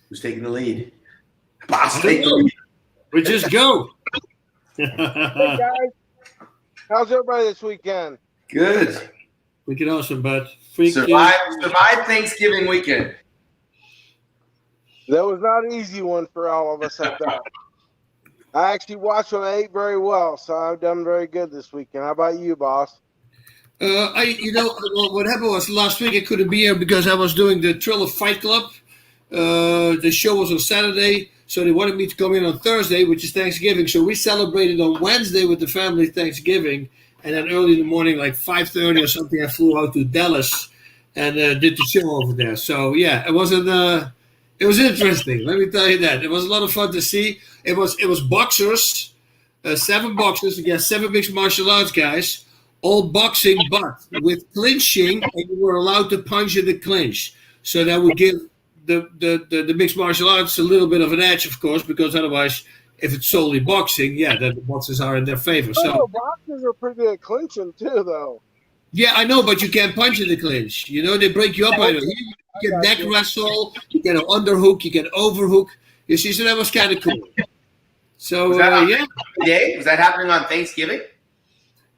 Who's taking the lead? Boss, take the lead. We just go. Hey guys, how's everybody this weekend? Good. Freaking awesome, bud. Survive Thanksgiving weekend. That was not an easy one for all of us, I thought. I actually watched and I ate very well, so I've done very good this weekend. How about you, boss? What happened was last week I couldn't be here because I was doing the Thriller Fight Club. The show was on Saturday, so they wanted me to come in on Thursday, which is Thanksgiving. So we celebrated on Wednesday with the family Thanksgiving, and then early in the morning, like 5:30 or something, I flew out to Dallas and did the show over there. So yeah, it was interesting. Let me tell you that it was a lot of fun to see. It was boxers, 7 boxers against 7 mixed martial arts guys, all boxing, but with clinching, and you were allowed to punch in the clinch. So that would give the mixed martial arts a little bit of an edge, of course, because otherwise, if it's solely boxing, then the boxers are in their favor. So boxers are pretty good at clinching too, though. Yeah, I know, but you can't punch in the clinch. You know, they break you up. I know. You get neck wrestle, you get an underhook, you get overhook. You see, so that was kind of cool. So, yeah. Day? Was that happening on Thanksgiving?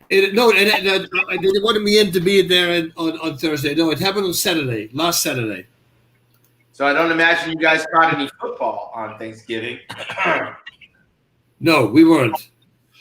They wanted me in to be there on Thursday. No, it happened on Saturday, last Saturday. So I don't imagine you guys caught any football on Thanksgiving. No, we weren't.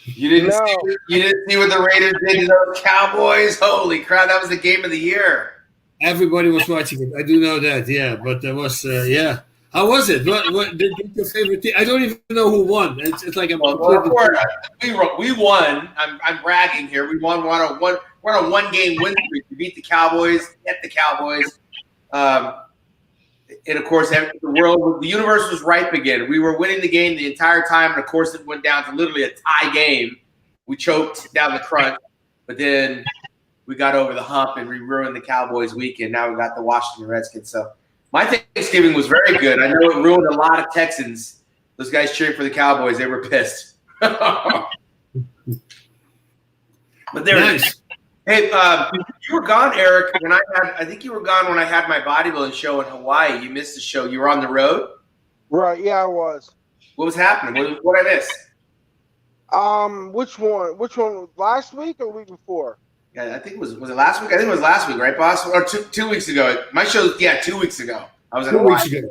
You didn't see what the Raiders did to those Cowboys? Holy crap, that was the game of the year. Everybody was watching it. I do know that, yeah. But there was, yeah. How was it? What did your favorite team? I don't even know who won. It's like I'm we won. I'm bragging here. We won. We're on a 1-game win streak. We beat the Cowboys. Get the Cowboys. And of course, the universe was ripe again. We were winning the game the entire time, and of course, it went down to literally a tie game. We choked down the crunch, but then we got over the hump and we ruined the Cowboys' weekend. Now we got the Washington Redskins. So my Thanksgiving was very good. I know it ruined a lot of Texans. Those guys cheering for the Cowboys, they were pissed. But they're nice. Hey, you were gone, Eric. I think you were gone when I had my bodybuilding show in Hawaii. You missed the show. You were on the road. Right? Yeah, I was. What was happening? What did I miss? Which one? Which one? Last week or the week before? Yeah, I think it was it last week? I think it was last week, right, boss? Or 2 weeks ago. My show, 2 weeks ago. I was in Hawaii.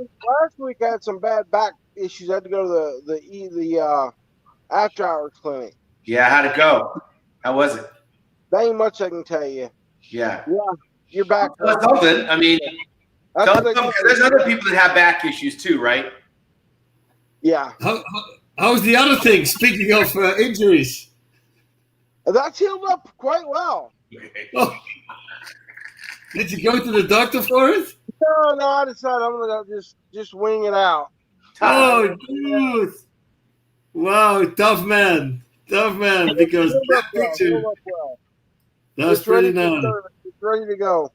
Last week I had some bad back issues. I had to go to the after hours clinic. Yeah, how'd it go? How was it? There ain't much I can tell you. Yeah. Yeah, you're back. Well, something. I mean, there's other people that have back issues too, right? Yeah. How's the other thing? Speaking of injuries. That's healed up quite well. Oh. Did you go to the doctor for it? No, I decided I'm going to just wing it out. Oh, dude. Wow, tough man. Because that picture... That's pretty nice. It's ready to go.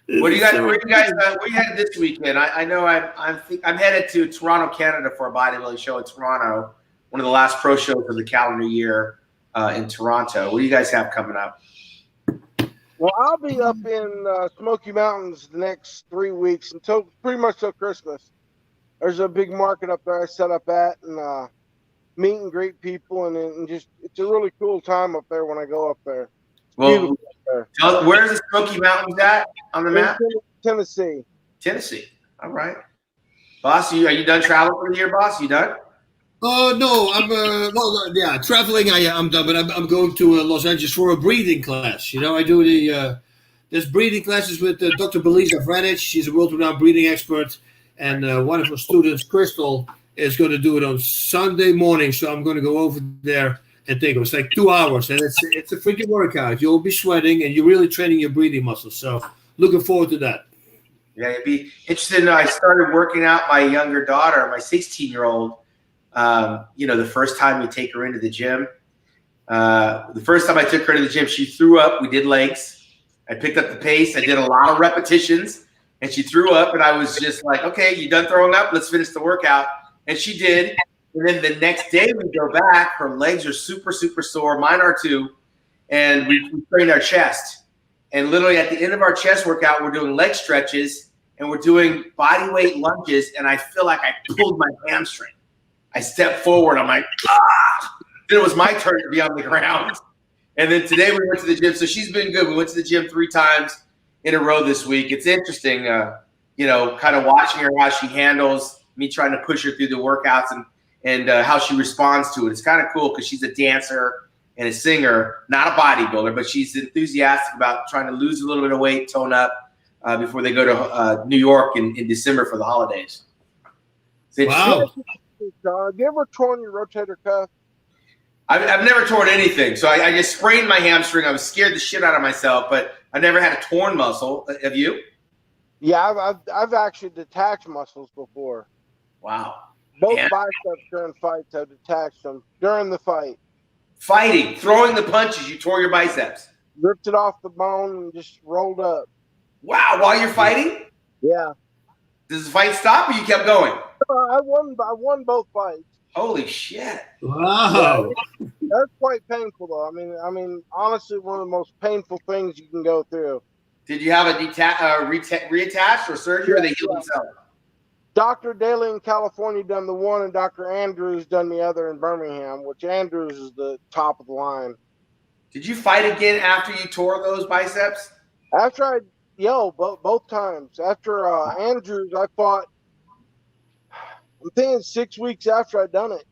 Where you headed this weekend? I know I'm headed to Toronto, Canada for a bodybuilding show in Toronto. One of the last pro shows of the calendar year in Toronto. What do you guys have coming up? Well, I'll be up in Smoky Mountains the next 3 weeks pretty much till Christmas. There's a big market up there I set up at and meet and greet people and just it's a really cool time up there when I go up there. Well, where's the Smoky Mountains at on the map? Tennessee. All right. Boss, are you done traveling for the year, boss? You done? No, I'm traveling. I'm done, but I'm going to Los Angeles for a breathing class. You know, I do there's breathing classes with Dr. Belisa Vranich. She's a world-renowned breathing expert, and one of her students, Crystal, is going to do it on Sunday morning. So I'm going to go over there and take it. It's like 2 hours, and it's a freaking workout. You'll be sweating, and you're really training your breathing muscles. So looking forward to that. Yeah, it'd be interesting. I started working out my younger daughter, my 16-year-old. The first time we take her into the gym, the first time I took her to the gym, she threw up. We did legs. I picked up the pace. I did a lot of repetitions, and she threw up. And I was just like, okay, you done throwing up? Let's finish the workout. And she did. And then the next day we go back. Her legs are super, super sore. Mine are too. And we train our chest. And literally at the end of our chest workout, we're doing leg stretches and we're doing body weight lunges. And I feel like I pulled my hamstring. I stepped forward. I'm like, ah! Then it was my turn to be on the ground. And then today we went to the gym. So she's been good. We went to the gym 3 times in a row this week. It's interesting, kind of watching her, how she handles me trying to push her through the workouts and how she responds to it. It's kind of cool because she's a dancer and a singer, not a bodybuilder, but she's enthusiastic about trying to lose a little bit of weight, tone up before they go to New York in December for the holidays. Wow. Have you ever torn your rotator cuff? I've never torn anything. So I just sprained my hamstring. I was scared the shit out of myself, but I never had a torn muscle. Have you? Yeah, I've actually detached muscles before. Wow. Both Man. biceps during fights, I've detached them during the fight. Fighting, throwing the punches, you tore your biceps. Ripped it off the bone and just rolled up. Wow, while you're fighting? Yeah. Does the fight stop or you kept going? I won both fights. Holy shit. Wow. That's quite painful though. I mean, honestly, one of the most painful things you can go through. Did you have a reattached or surgery or they healed themselves? Dr. Daly in California done the one and Dr. Andrews done the other in Birmingham, which Andrews is the top of the line. Did you fight again after you tore those biceps? After both times. After Andrews, I fought, I'm thinking 6 weeks after I'd done it.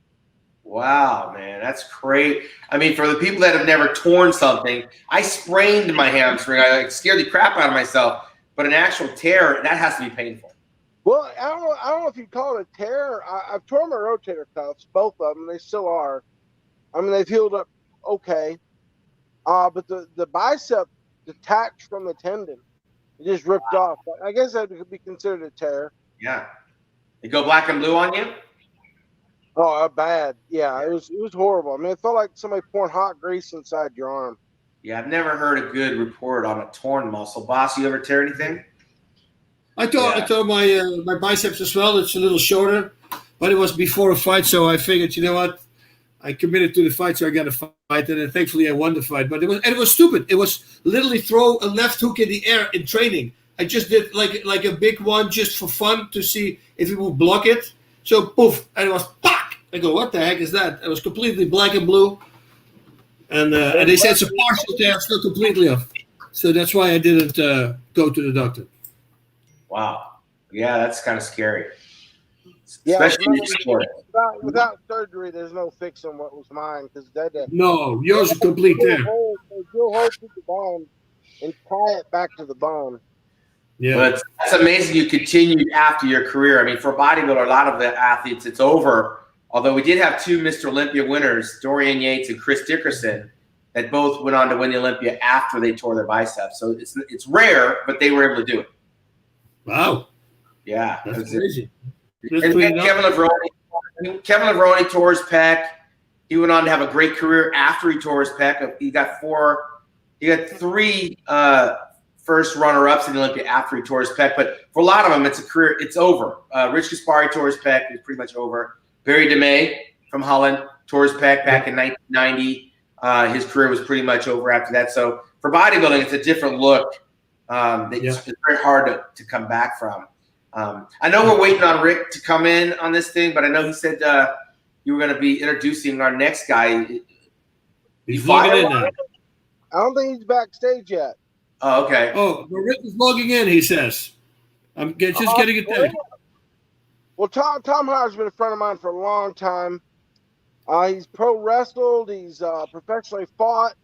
Wow, man, that's great. I mean, for the people that have never torn something, I sprained my hamstring. I scared the crap out of myself. But an actual tear, that has to be painful. Well, I don't know if you call it a tear. I've torn my rotator cuffs, both of them. They still are. I mean, they've healed up okay. But the bicep detached from the tendon. It just ripped off. I guess that could be considered a tear. Yeah. They go black and blue on you? Oh, bad. Yeah, it was horrible. I mean, it felt like somebody pouring hot grease inside your arm. Yeah, I've never heard a good report on a torn muscle. Boss, you ever tear anything? I tore my biceps as well. It's a little shorter, but it was before a fight, so I figured, you know what? I committed to the fight, so I got to fight, and then thankfully I won the fight. But it was stupid. It was literally throw a left hook in the air in training. I just did like a big one just for fun to see if it would block it. So poof, and it was pop. I go, what the heck is that? It was completely black and blue, and they said it's a partial tear, it's not completely off. So that's why I didn't go to the doctor. Wow. Yeah, that's kind of scary. Yeah, Especially in sport. without surgery, there's no fixing what was mine because No, yours is complete tear. They drill holes through the bone and tie it back to the bone. Yeah, but that's amazing. You continued after your career. I mean, for a bodybuilder, a lot of the athletes, it's over. Although we did have 2 Mr. Olympia winners, Dorian Yates and Chris Dickerson, that both went on to win the Olympia after they tore their biceps. So it's rare, but they were able to do it. wow, Yeah, that's crazy. And Kevin Levrone tore his pec. He went on to have a great career after he tore his pec. He got 3 first runner-ups in the Olympia after he tore his pec. But for a lot of them, it's a career. It's over. Rich Gaspari tore his pec. It's pretty much over. Barry DeMay from Holland tore his pec back in 1990. His career was pretty much over after that. So for bodybuilding, it's a different look. It's very hard to come back from. I know we're waiting on Rick to come in on this thing, but I know he said you were going to be introducing our next guy. He's logging in now. I don't think he's backstage yet. Oh, okay. Oh, but Rick is logging in, he says. I'm just getting it there. Well, Tom Howard's been a friend of mine for a long time. He's pro wrestled. He's professionally fought.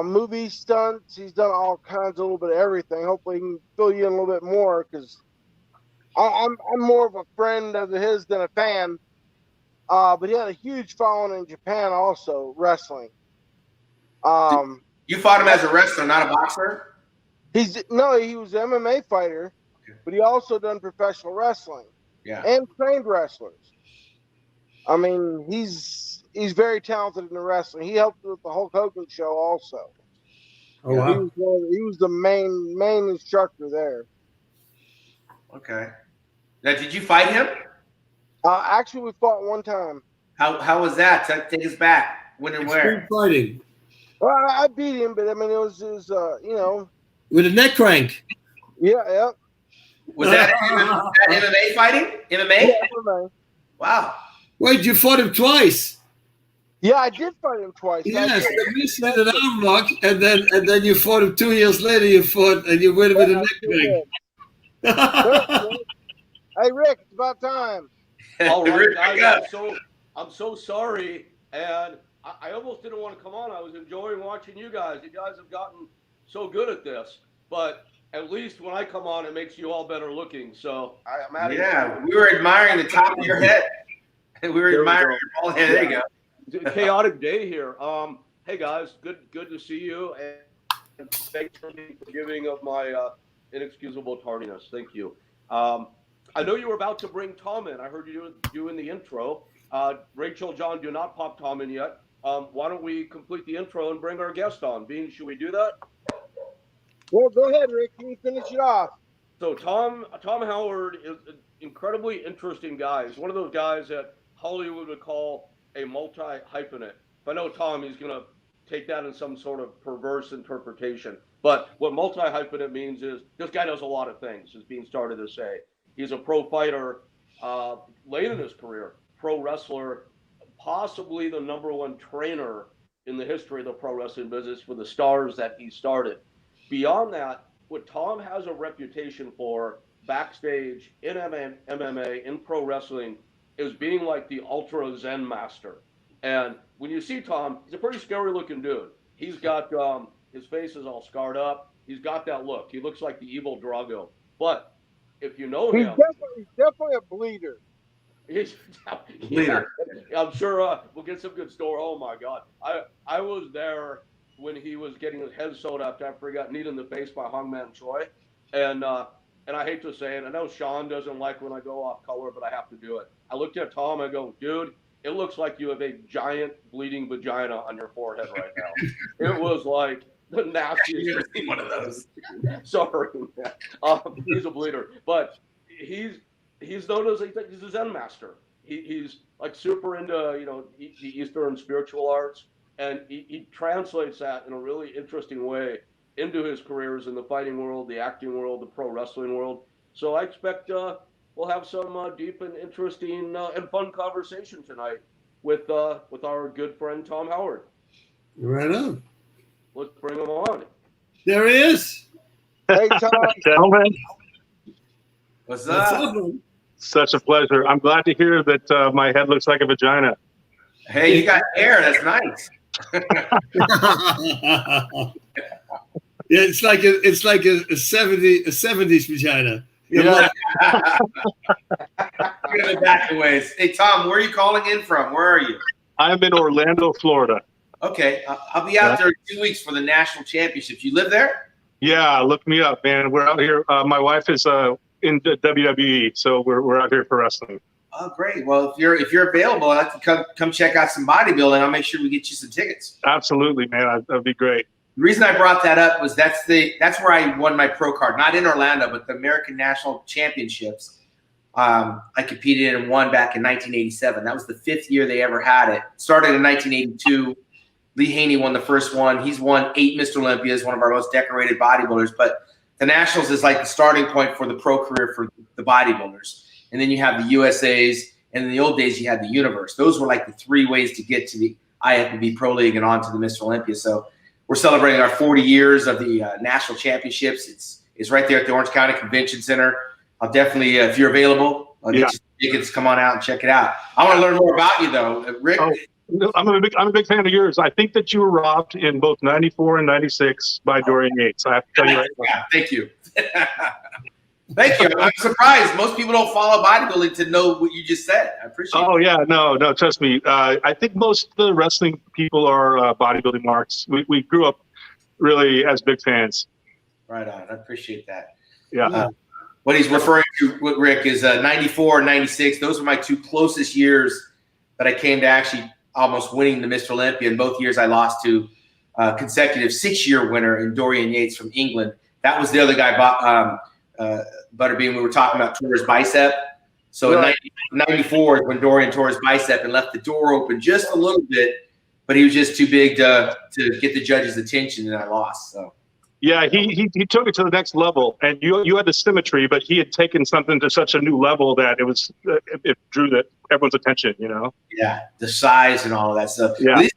Movie stunts. He's done all kinds, a little bit of everything. Hopefully, he can fill you in a little bit more because I'm more of a friend of his than a fan. But he had a huge following in Japan, also wrestling. You fought him as a wrestler, not a boxer? He was an MMA fighter, but he also done professional wrestling. Yeah. And trained wrestlers. I mean, he's very talented in the wrestling. He helped with the Hulk Hogan show also. Oh, wow. He was the main instructor there. Okay. Now, did you fight him? Actually, we fought one time. How was that? Take us back. When and where? Extreme fighting. Well, I beat him, but I mean, it was With a neck crank. yeah. Was that MMA fighting? MMA? Yeah, Wow. Wait, you fought him twice? yeah, I did fight him twice. Yes, you missed with an arm lock, and then you fought him 2 years later. You fought and you win with a neck crank. Hey, Rick, it's about time. All right, Rick, guys, I'm so sorry, and I almost didn't want to come on. I was enjoying watching you guys. You guys have gotten so good at this, but at least when I come on, it makes you all better looking. So I'm at it. Yeah, we were admiring the top of your head. We were admiring your bald head. There you go. It's a chaotic day here. Hey guys, good to see you, and thanks for being forgiving of my inexcusable tardiness. Thank you. I know you were about to bring Tom in. I heard you doing the intro. Rachel, John, do not pop Tom in yet. Why don't we complete the intro and bring our guest on? Bean, should we do that? Well, go ahead, Rick. You can finish it off. So Tom Howard is an incredibly interesting guy. He's one of those guys that Hollywood would call a multi-hyphenate. If I know Tom, he's going to take that in some sort of perverse interpretation. But what multi-hyphenate means is this guy does a lot of things, as Bean started to say. He's a pro fighter late in his career, pro wrestler, possibly the #1 trainer in the history of the pro wrestling business for the stars that he started. Beyond that, what Tom has a reputation for backstage in MMA, in pro wrestling, is being like the ultra Zen master. And when you see Tom, he's a pretty scary looking dude. He's got, his face is all scarred up. He's got that look. He looks like the evil Drago. But if you know him, He's definitely a bleeder. Yeah, I'm sure we'll get some good story. Oh my God, I was there when he was getting his head sewed up after he got kneed in the face by Hongman Choi, and I hate to say it, I know Shawn doesn't like when I go off color, but I have to do it. I looked at Tom and I go, dude, it looks like you have a giant bleeding vagina on your forehead right now. It was like the nastiest. One of those. Sorry, he's a bleeder, but he's known as he's a Zen master. He's like super into the Eastern spiritual arts, and he translates that in a really interesting way into his careers in the fighting world, the acting world, the pro wrestling world. So I expect we'll have some deep and interesting and fun conversation tonight with our good friend Tom Howard. Right on. Let's bring him on. There he is. Hey, Tom. Gentlemen, What's What's up? up? such a pleasure. I'm glad to hear that my head looks like a vagina. Hey, you got hair. That's nice. Yeah, it's like a 70s vagina. Yeah. Give it back a ways. Hey, Tom, where are you calling in from? Where are you? I'm in Orlando, Florida. Okay, I'll be out there in 2 weeks for the national championships. You live there? Yeah, look me up, man. We're out here. My wife is in the WWE, so we're out here for wrestling. Oh, great. Well, if you're available, I'd like to come check out some bodybuilding. I'll make sure we get you some tickets. Absolutely, man. That'd be great. The reason I brought that up was that's where I won my pro card, not in Orlando, but the American National Championships. I competed in and won back in 1987. That was the 5th year they ever had it. Started in 1982. Lee Haney won the first one. He's won 8 Mr. Olympias, one of our most decorated bodybuilders. But the Nationals is like the starting point for the pro career for the bodybuilders. And then you have the USAs, and in the old days you had the Universe. Those were like the 3 ways to get to the IFBB Pro League and on to the Mr. Olympia. So we're celebrating our 40 years of the national championships. It's right there at the Orange County Convention Center. I'll definitely, if you're available, I'll get you tickets. Come on out and check it out. I want to learn more about you, though, Rick. Oh, I'm a big fan of yours. I think that you were robbed in both '94 and '96 by Dorian Yates. I have to tell you right now. Thank you. Thank you. I'm surprised. Most people don't follow bodybuilding to know what you just said. I appreciate it. Oh, yeah. No, trust me. I think most of the wrestling people are bodybuilding marks. We grew up really as big fans. Right on. I appreciate that. Yeah. What he's referring to, Rick, is 94 and 96. Those were my 2 closest years that I came to actually almost winning the Mr. Olympia. In both years, I lost to consecutive 6-year winner in Dorian Yates from England. That was the other guy, Butterbean. We were talking about tore his bicep. So in 94 is when Dorian tore his bicep and left the door open just a little bit but he was just too big to get the judge's attention, and I lost. So. Yeah, he took it to the next level, and you had the symmetry, but he had taken something to such a new level that it drew everyone's attention. Yeah, the size and all of that stuff. Yeah.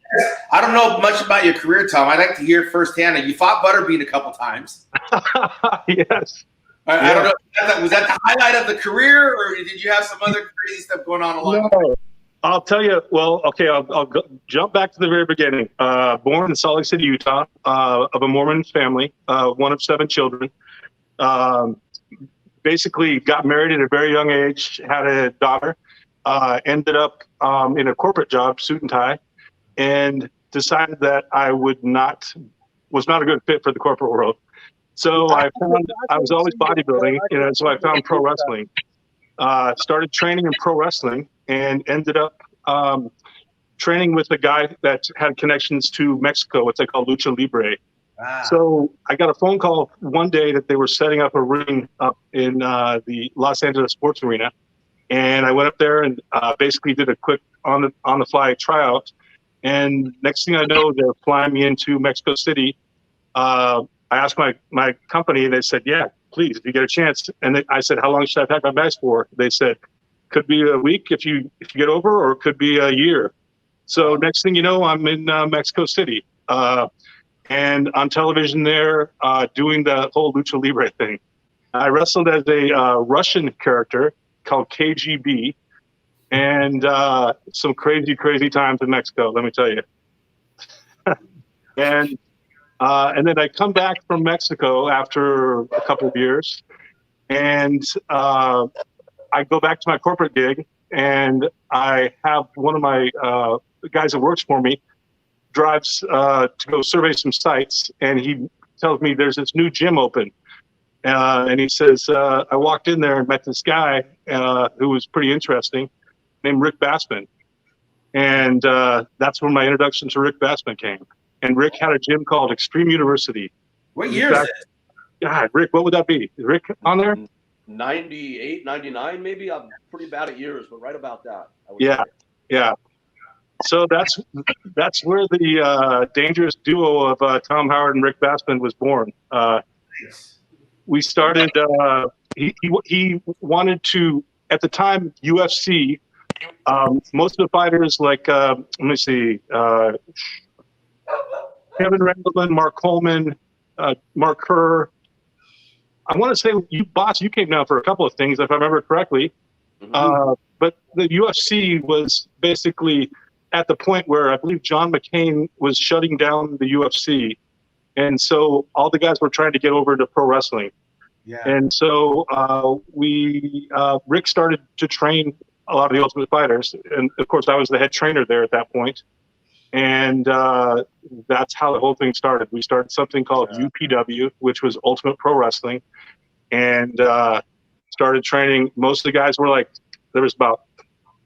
I don't know much about your career, Tom. I'd like to hear firsthand. You fought Butterbean a couple times. Yes. I don't know. Was that the highlight of the career, or did you have some other crazy stuff going on along? No. I'll tell you. Well, okay. I'll jump back to the very beginning. Born in Salt Lake City, Utah, of a Mormon family, one of 7 children. Basically, got married at a very young age. Had a daughter. Ended up in a corporate job, suit and tie, and decided that I was not a good fit for the corporate world. So I was always bodybuilding, so I found pro wrestling. Started training in pro wrestling and ended up training with a guy that had connections to Mexico, what they call lucha libre. Wow. So I got a phone call one day that they were setting up a ring up in the Los Angeles Sports Arena, and I went up there and basically did a quick on the fly tryout. And next thing I know, they're flying me into Mexico City. I asked my company, they said, yeah, please, if you get a chance. And I said, how long should I pack my bags for? They said, could be a week if you get over, or it could be a year. So next thing you know, I'm in Mexico City and on television there doing the whole lucha libre thing. I wrestled as a Russian character called KGB, and some crazy, crazy times in Mexico, let me tell you. And then I come back from Mexico after a couple of years, and I go back to my corporate gig, and I have one of my the guys that works for me drives to go survey some sites, and he tells me there's this new gym open. And he says, I walked in there and met this guy who was pretty interesting, named Rick Bassman. And that's where my introduction to Rick Bassman came. And Rick had a gym called Extreme University. What year is it? God, Rick, what would that be? Is Rick on there? 98, 99, maybe. I'm pretty bad at years, but right about that. Yeah. So that's where the dangerous duo of Tom Howard and Rick Bassman was born. We started. He wanted to, at the time, UFC. Most of the fighters, like let me see, Kevin Randleman, Mark Coleman, Mark Kerr. I want to say you came down for a couple of things, if I remember correctly. Mm-hmm. But the UFC was basically at the point where I believe John McCain was shutting down the UFC. And so all the guys were trying to get over to pro wrestling. Yeah. And so Rick started to train a lot of the Ultimate Fighters. And of course, I was the head trainer there at that point. And that's how the whole thing started. We started something called UPW, which was Ultimate Pro Wrestling, and started training. Most of the guys were there was about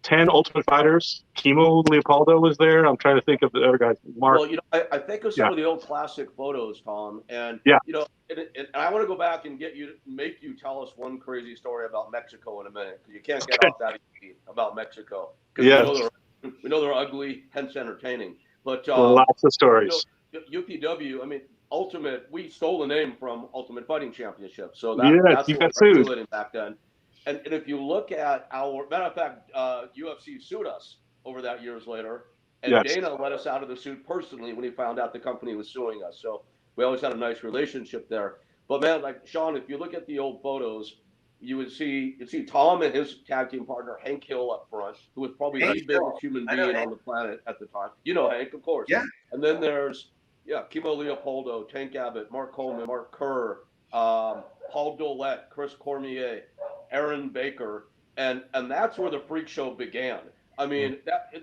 10 Ultimate Fighters. Kimo Leopoldo was there. I'm trying to think of the other guys. Mark. Well, I think of some of the old classic photos, Tom, and and I want to go back and make you tell us one crazy story about Mexico in a minute, because you can't get off that easy about Mexico. Because we know they're ugly, hence entertaining. But lots of stories. UPW, I mean, Ultimate, we stole the name from Ultimate Fighting Championship. So that's what we're doing back then. And if you look at matter of fact, UFC sued us over that years later. And Dana let us out of the suit personally when he found out the company was suing us. So we always had a nice relationship there. But man, like Shawn, if you look at the old photos, you'd see Tom and his tag team partner, Hank Hill, up front, who was probably the biggest human being on the planet at the time. You know Hank, of course. Yeah. And then there's, Kimo Leopoldo, Tank Abbott, Mark Coleman, Mark Kerr, Paul Dolet, Chris Cormier, Aaron Baker. And that's where the freak show began. I mean,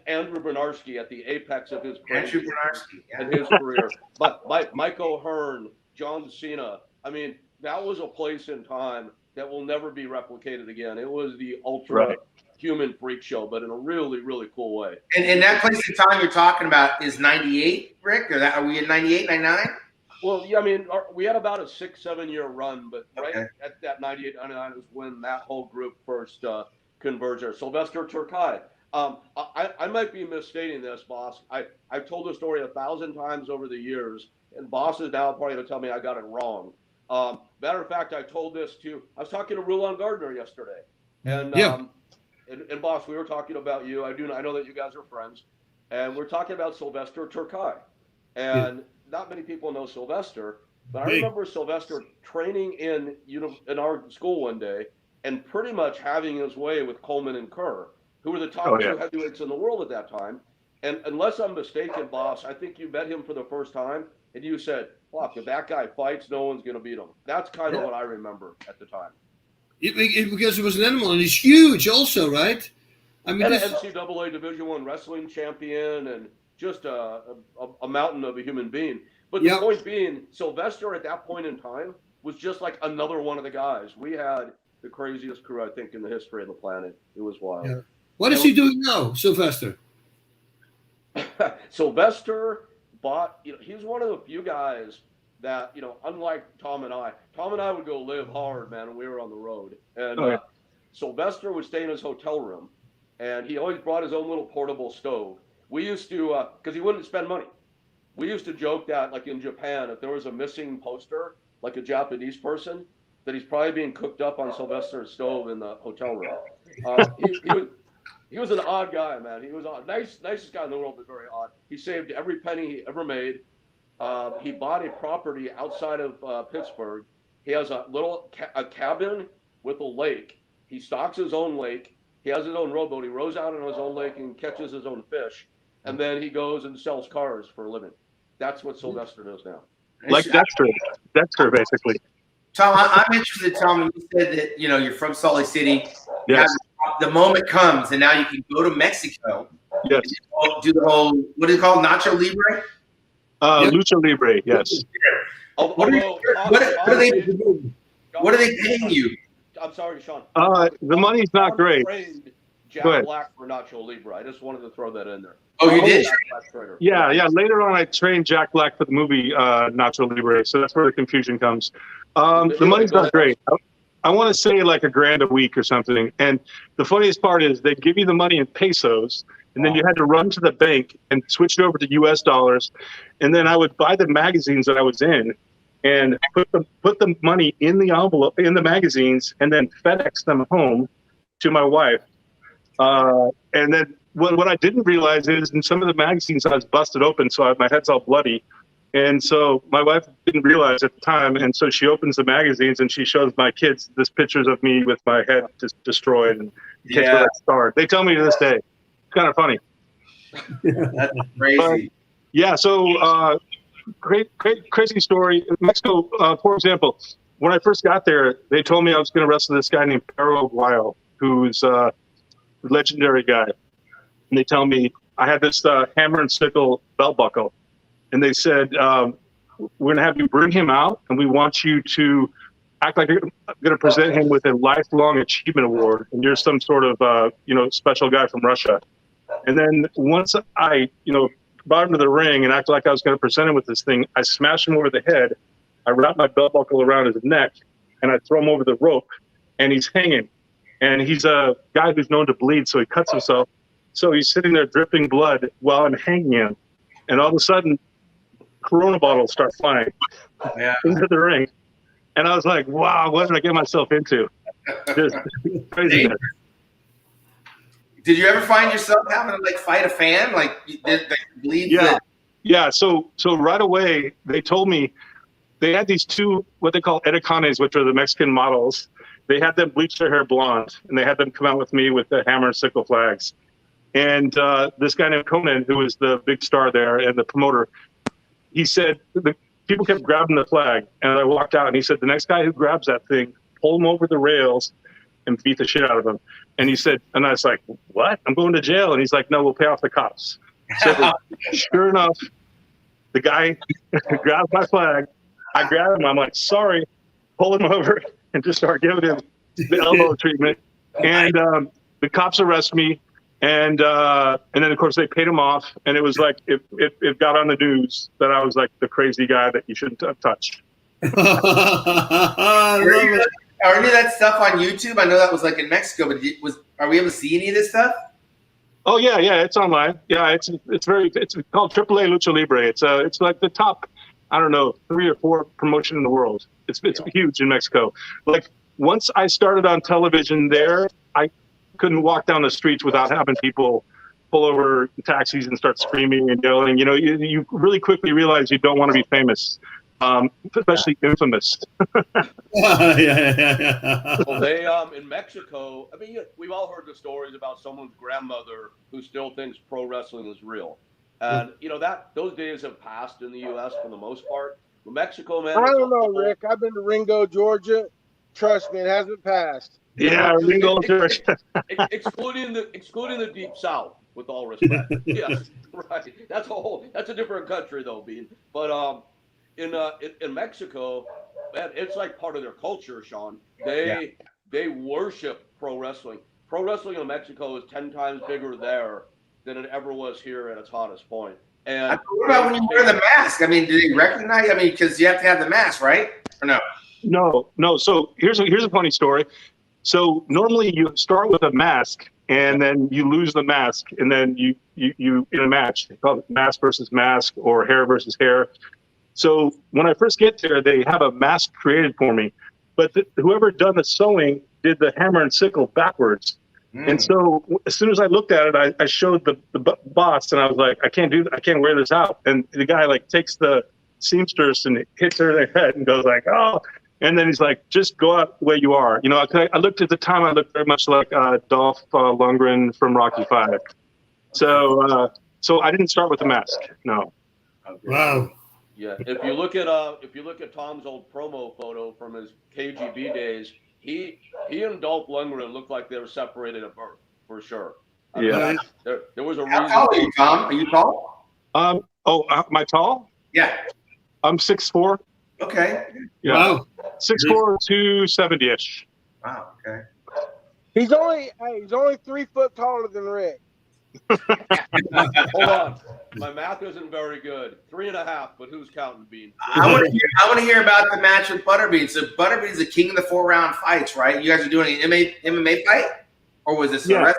Andrew Bernarski at the apex of his career. But Mike O'Hearn, John Cena. I mean, that was a place in time that will never be replicated again. It was the ultra human freak show, but in a really, really cool way. And that place in time you're talking about is 98, Rick? Are we in 98, 99? Well, yeah, I mean, we had about a 6-7 year run, but at that 98, 99 was when that whole group first converged there. Sylvester Turkai, I might be misstating this, boss. I've told the story 1,000 times over the years, and boss is now probably going to tell me I got it wrong. Matter of fact, I was talking to Rulon Gardner yesterday, and and boss, we were talking about you. I know that you guys are friends, and we're talking about Sylvester Turkai, and not many people know Sylvester, but I remember Sylvester training in our school one day, and pretty much having his way with Coleman and Kerr, who were the top two heavyweights in the world at that time. And unless I'm mistaken, boss, I think you met him for the first time, and you said, "Look, if that guy fights, no one's going to beat him." That's kind of what I remember at the time. Because he was an animal, and he's huge, also, right? I mean, and an NCAA Division I wrestling champion, and just a mountain of a human being. But the point being, Sylvester at that point in time was just like another one of the guys. We had the craziest crew, I think, in the history of the planet. It was wild. Yeah. What is he doing now, Sylvester? Sylvester he's one of the few guys that, unlike Tom and I would go live hard, man, when we were on the road. And Sylvester would stay in his hotel room, and he always brought his own little portable stove. We used to, because he wouldn't spend money. We used to joke that, like in Japan, if there was a missing poster, like a Japanese person, that he's probably being cooked up on Sylvester's stove in the hotel room. He was an odd guy, man. He was nicest guy in the world, but very odd. He saved every penny he ever made. He bought a property outside of Pittsburgh. He has a little cabin with a lake. He stocks his own lake. He has his own rowboat. He rows out on his own lake and catches his own fish. And then he goes and sells cars for a living. That's what Sylvester does now. Like Dexter, basically. Tom, I'm interested, Tom, when you said that, you're from Salt Lake City. Yes. The moment comes, and now you can go to Mexico. Yes. Do the whole, what is it called, Nacho Libre? Lucha Libre, yes. What are they paying you? I'm sorry, Shawn. The money's not great. Jack Black for Nacho Libre. I just wanted to throw that in there. Oh, you did? Yeah. Later on, I trained Jack Black for the movie Nacho Libre, so that's where the confusion comes. The money's not great. I want to say like $1,000 a week or something. And the funniest part is they give you the money in pesos, and then you had to run to the bank and switch it over to US dollars. And then I would buy the magazines that I was in and put the money in the envelope, in the magazines, and then FedEx them home to my wife. And then what I didn't realize is in some of the magazines I was busted open, so my head's all bloody. And so my wife didn't realize at the time, and so she opens the magazines and she shows my kids this pictures of me with my head just destroyed and kids were like scarred. They tell me to this day. It's kind of funny. That's crazy. So crazy story. Mexico, for example, when I first got there, they told me I was going to wrestle this guy named Perro Aguayo, who's a legendary guy. And they tell me I had this hammer and sickle belt buckle. And they said, we're going to have you bring him out, and we want you to act like you're going to present him with a lifelong achievement award, and you're some sort of, special guy from Russia. And then once I, brought him to the ring and acted like I was going to present him with this thing, I smashed him over the head. I wrapped my belt buckle around his neck, and I throw him over the rope, and he's hanging. And he's a guy who's known to bleed, so he cuts himself. So he's sitting there dripping blood while I'm hanging him. And all of a sudden, Corona bottles start flying into the ring. And I was like, wow, what did I get myself into? Just craziness. Did you ever find yourself having to fight a fan? Did they bleed? Yeah. So right away, they told me they had these two, what they call edecanes, which are the Mexican models. They had them bleach their hair blonde, and they had them come out with me with the hammer and sickle flags. And this guy named Conan, who was the big star there and the promoter, he said, the people kept grabbing the flag, and I walked out, and he said, the next guy who grabs that thing, pull him over the rails and beat the shit out of him. And he said, and I was like, what? I'm going to jail. And he's like, no, we'll pay off the cops. So sure enough, the guy grabs my flag. I grab him. I'm like, sorry, pull him over and just start giving him the elbow treatment. And the cops arrest me. And then, of course, they paid him off. And it was like, it got on the news that I was like the crazy guy that you shouldn't touch. Are any of that stuff on YouTube? I know that was in Mexico, but are we able to see any of this stuff? Oh yeah, it's online. Yeah, it's called AAA Lucha Libre. It's like the top, I don't know, 3 or 4 promotion in the world. It's huge in Mexico. Like once I started on television there, I couldn't walk down the streets without having people pull over taxis and start screaming and yelling. You know, you really quickly realize you don't want to be famous, especially infamous. Yeah. Well, they in Mexico. I mean, we've all heard the stories about someone's grandmother who still thinks pro wrestling is real, and you know that those days have passed in the U.S. for the most part. But Mexico, man, I it's don't know, all- Rick. I've been to Ringo, Georgia. Trust me, it hasn't passed. Yeah, Ringo Church. excluding the deep south, with all respect. Yes, right. That's a different country though, Bean. But in Mexico, man, it's like part of their culture, Shawn. They worship pro wrestling. Pro wrestling in Mexico is 10 times bigger there than it ever was here at its hottest point. And what about when you wear the mask? I mean, do they recognize? I mean, because you have to have the mask, right? Or no? No. So here's a funny story. So normally you start with a mask and then you lose the mask and then you in a match, they call it mask versus mask or hair versus hair. So when I first get there, they have a mask created for me, but whoever done the sewing did the hammer and sickle backwards. And so as soon as I looked at it, I showed the boss and I was like, I can't wear this out. And the guy like takes the seamstress and hits her in the head and goes like, oh. And then he's like, just go out the way you are. You know, I looked at the time, I looked very much like Dolph Lundgren from Rocky V. So I didn't start with the mask. No. Wow. Yeah, if you look at Tom's old promo photo from his KGB days, he and Dolph Lundgren looked like they were separated at birth for sure. I mean, there was a reason. How tall are you, Tom? Are you tall? Am I tall? Yeah. I'm 6'4". Okay. Yeah. Wow. 6'4", 270-ish. Wow. Okay. He's only 3 foot taller than Rick. Hold on, my math isn't very good. 3.5, but who's counting, Bean? I want to hear about the match with Butterbean. So Butterbean's the king of the 4-round fights, right? You guys are doing an MMA fight, or was this Yeah.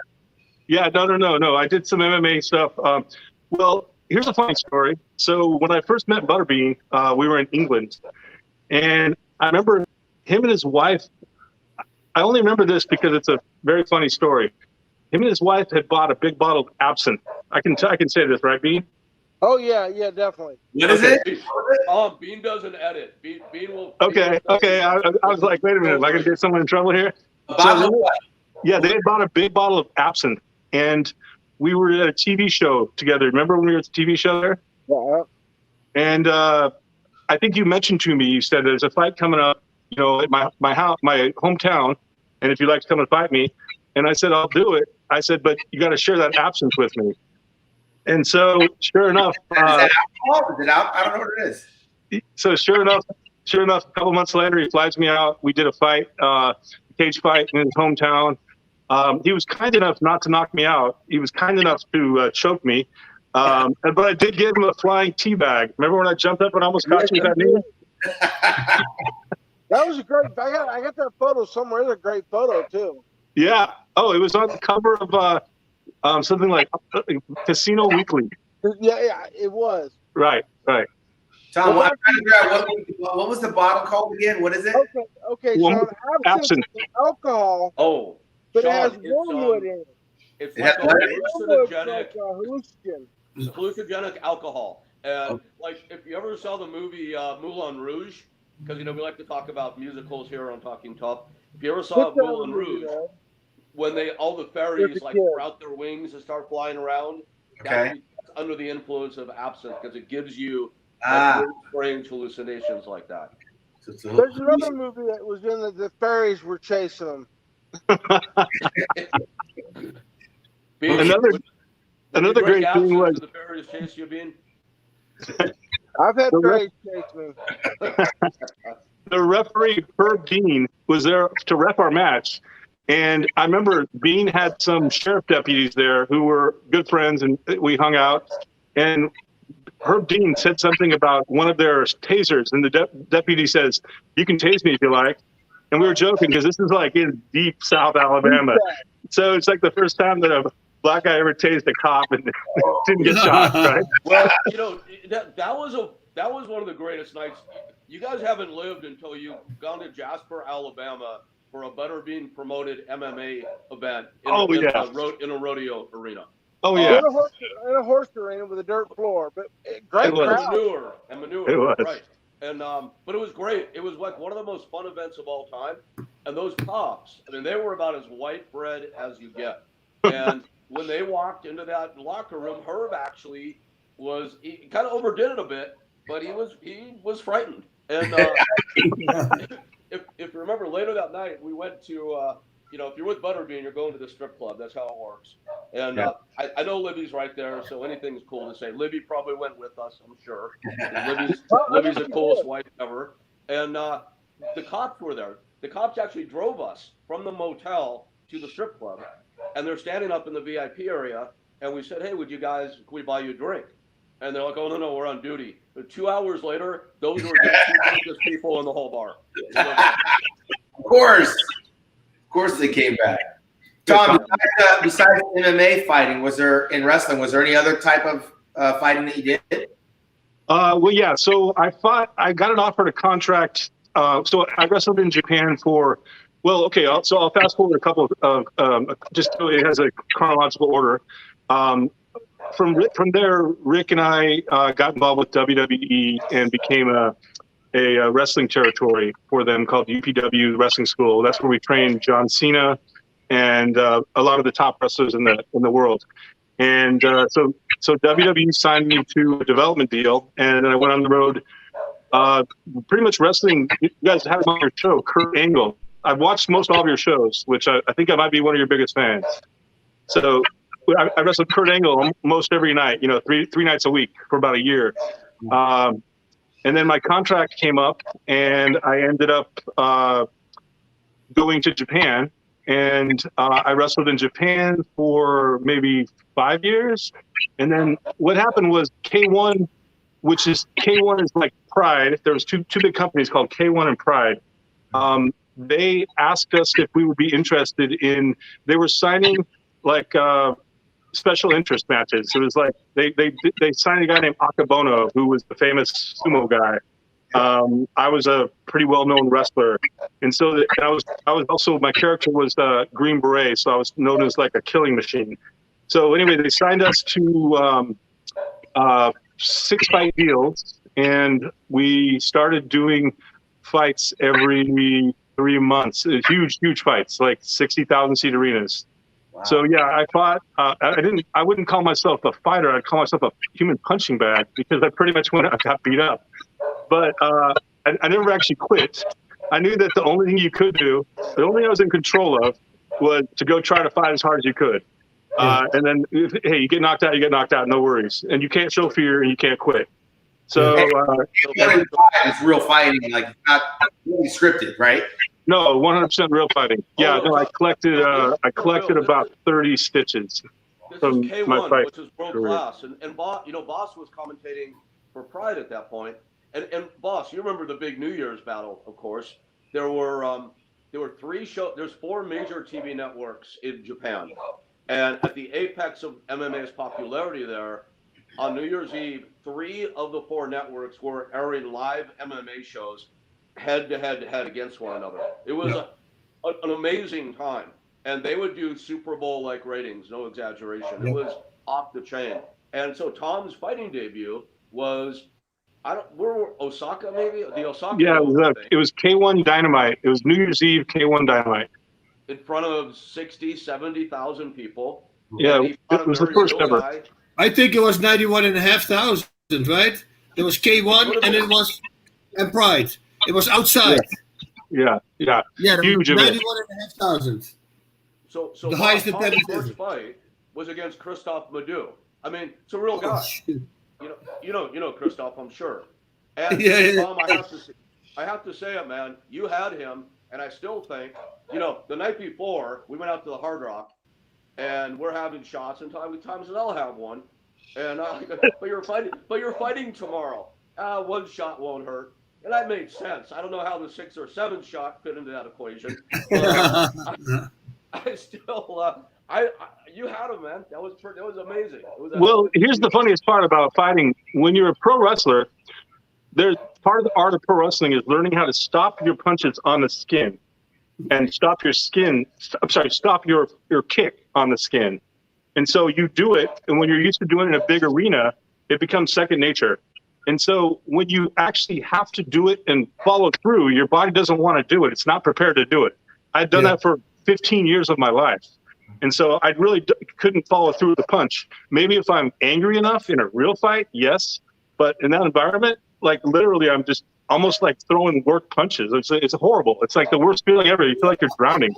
No. I did some MMA stuff. Well, here's a funny story. So when I first met Butterbean, we were in England, and I remember him and his wife. I only remember this because it's a very funny story. Him and his wife had bought a big bottle of absinthe. I can say this, right, Bean? Oh yeah, definitely. What is it? Bean doesn't edit. Bean will. Okay. I was like, wait a minute, am I gonna get someone in trouble here? A bottle of what? Yeah, they had bought a big bottle of absinthe, and we were at a TV show together. Remember when we were at the TV show there? Yeah. And I think you mentioned to me, you said there's a fight coming up, you know, at my house, my hometown, and if you'd like to come and fight me. And I said, I'll do it. I said, but you got to share that absinthe with me. And so, sure enough, Is that alcohol? Is it out? I don't know what it is. So sure enough, a couple months later, he flies me out. We did a fight, cage fight in his hometown. He was kind enough not to knock me out. He was kind enough to choke me. But I did give him a flying tea bag. Remember when I jumped up and almost caught you with that knee? That was a great. I got that photo somewhere. It's a great photo too. Yeah. Oh, it was on the cover of something like Casino Weekly. Yeah, it was. Right. Tom, I'm trying to figure out what was the bottle called again? What is it? Okay. Well, So absinthe is alcohol, Oh, but Shawn, it has wormwood in it. It's It like has a what? hallucinogenic. Hallucinogenic alcohol. And like if you ever saw the movie Moulin Rouge, because you know we like to talk about musicals here on Talking Tough. If you ever saw Moulin Rouge, when all the fairies like sprout their wings and start flying around, that's under the influence of absinthe because it gives you strange hallucinations like that. There's another movie that was in the fairies were chasing them. Another great thing was the fairies chase you, Bean. I've had fairies chase me. The referee, Herb Dean, was there to ref our match. And I remember Bean had some sheriff deputies there who were good friends, and we hung out. And Herb Dean said something about one of their tasers, and the deputy says, "You can tase me if you like." And we were joking because this is like in deep South Alabama. So it's like the first time that black guy ever tased a cop and didn't get shot, right? Well, that was one of the greatest nights. You guys haven't lived until you've gone to Jasper, Alabama for a Butterbean promoted MMA event in a rodeo arena. Oh yeah, in a horse arena with a dirt floor, but great crowd. Manure. It was. Right. And but it was great. It was like one of the most fun events of all time. And those cops, I mean, they were about as white bread as you get. And when they walked into that locker room, Herb actually he kind of overdid it a bit, but he was frightened. And if you remember, later that night we went to if you're with Butterbean, you're going to the strip club. That's how it works. And I know Libby's right there, so anything's cool to say. Libby probably went with us, I'm sure. Libby's the coolest wife ever. And the cops were there. The cops actually drove us from the motel to the strip club, and they're standing up in the VIP area. And we said, "Hey, can we buy you a drink?" And they're like, "Oh no, we're on duty." But 2 hours later, those were the two biggest people in the whole bar. Of course they came back. Tom, besides MMA fighting, was there any other type of fighting that you did? Well, yeah. So I got an offer to contract. So I wrestled in Japan for, I'll fast forward a couple of, just so it has a chronological order. From there, Rick and I got involved with WWE and became a wrestling territory for them called UPW Wrestling School. That's where we trained John Cena and a lot of the top wrestlers in the world. And so WWE signed me to a development deal, and I went on the road, pretty much wrestling. You guys had him on your show, Kurt Angle. I've watched most all of your shows, which I think I might be one of your biggest fans. So I wrestled Kurt Angle almost every night, three nights a week for about a year. And then my contract came up, and I ended up going to Japan. And I wrestled in Japan for maybe 5 years. And then what happened was K1, K1 is like Pride. There was two big companies called K1 and Pride. They asked us if we would be interested in, they were signing like special interest matches. It was like they signed a guy named Akabono, who was the famous sumo guy. I was a pretty well-known wrestler, and so I was also, my character was Green Beret, so I was known as like a killing machine. So anyway, they signed us to 6-fight deals, and we started doing fights every 3 months. Huge fights, like 60,000 seat arenas. Wow. So yeah, I fought. I wouldn't call myself a fighter. I'd call myself a human punching bag, because I pretty much got beat up. But I never actually quit. I knew that the only thing you could do, the only thing I was in control of, was to go try to fight as hard as you could. And then, hey, you get knocked out, no worries. And you can't show fear, and you can't quit. So it's real fighting, like not really scripted, right? No, 100% real fighting. Yeah, no, I collected about 30 stitches. This is K1, which is world class, and Boss was commentating for Pride at that point. And Boss, you remember the big New Year's battle, of course. There were 3 shows. There's 4 major TV networks in Japan, and at the apex of MMA's popularity there, on New Year's Eve, 3 of the 4 networks were airing live MMA shows, head to head against one another. It was an amazing time, and they would do Super Bowl like ratings, no exaggeration. It was off the chain. And so Tom's fighting debut was, Osaka maybe? The Osaka. Yeah, it was K1 Dynamite. It was New Year's Eve K1 Dynamite. In front of 60, 70,000 people. Yeah, it was the first ever. I think it was 91,500, right? There was K1 and Pride. It was outside. Yeah, huge event. 91,500. So the highest Tom's first fight was against Christophe Madou. I mean, it's a real guy. You know Christophe, I'm sure. And Tom, I have to say it, man. You had him, and I still think, the night before we went out to the Hard Rock, and we're having shots, and Tom said, "I'll have one," and but you're fighting tomorrow. One shot won't hurt. And that made sense. I don't know how the 6 or 7 shot fit into that equation. I still, you had him, man. That was amazing. Well, here's the funniest part about fighting. When you're a pro wrestler, there's part of the art of pro wrestling is learning how to stop your punches on the skin and stop your kick on the skin. And so you do it, and when you're used to doing it in a big arena, it becomes second nature. And so when you actually have to do it and follow through, your body doesn't want to do it. It's not prepared to do it. I'd done that for 15 years of my life. And so I really couldn't follow through with the punch. Maybe if I'm angry enough in a real fight, yes. But in that environment, like literally, I'm just almost like throwing work punches. It's horrible. It's like the worst feeling ever. You feel like you're drowning.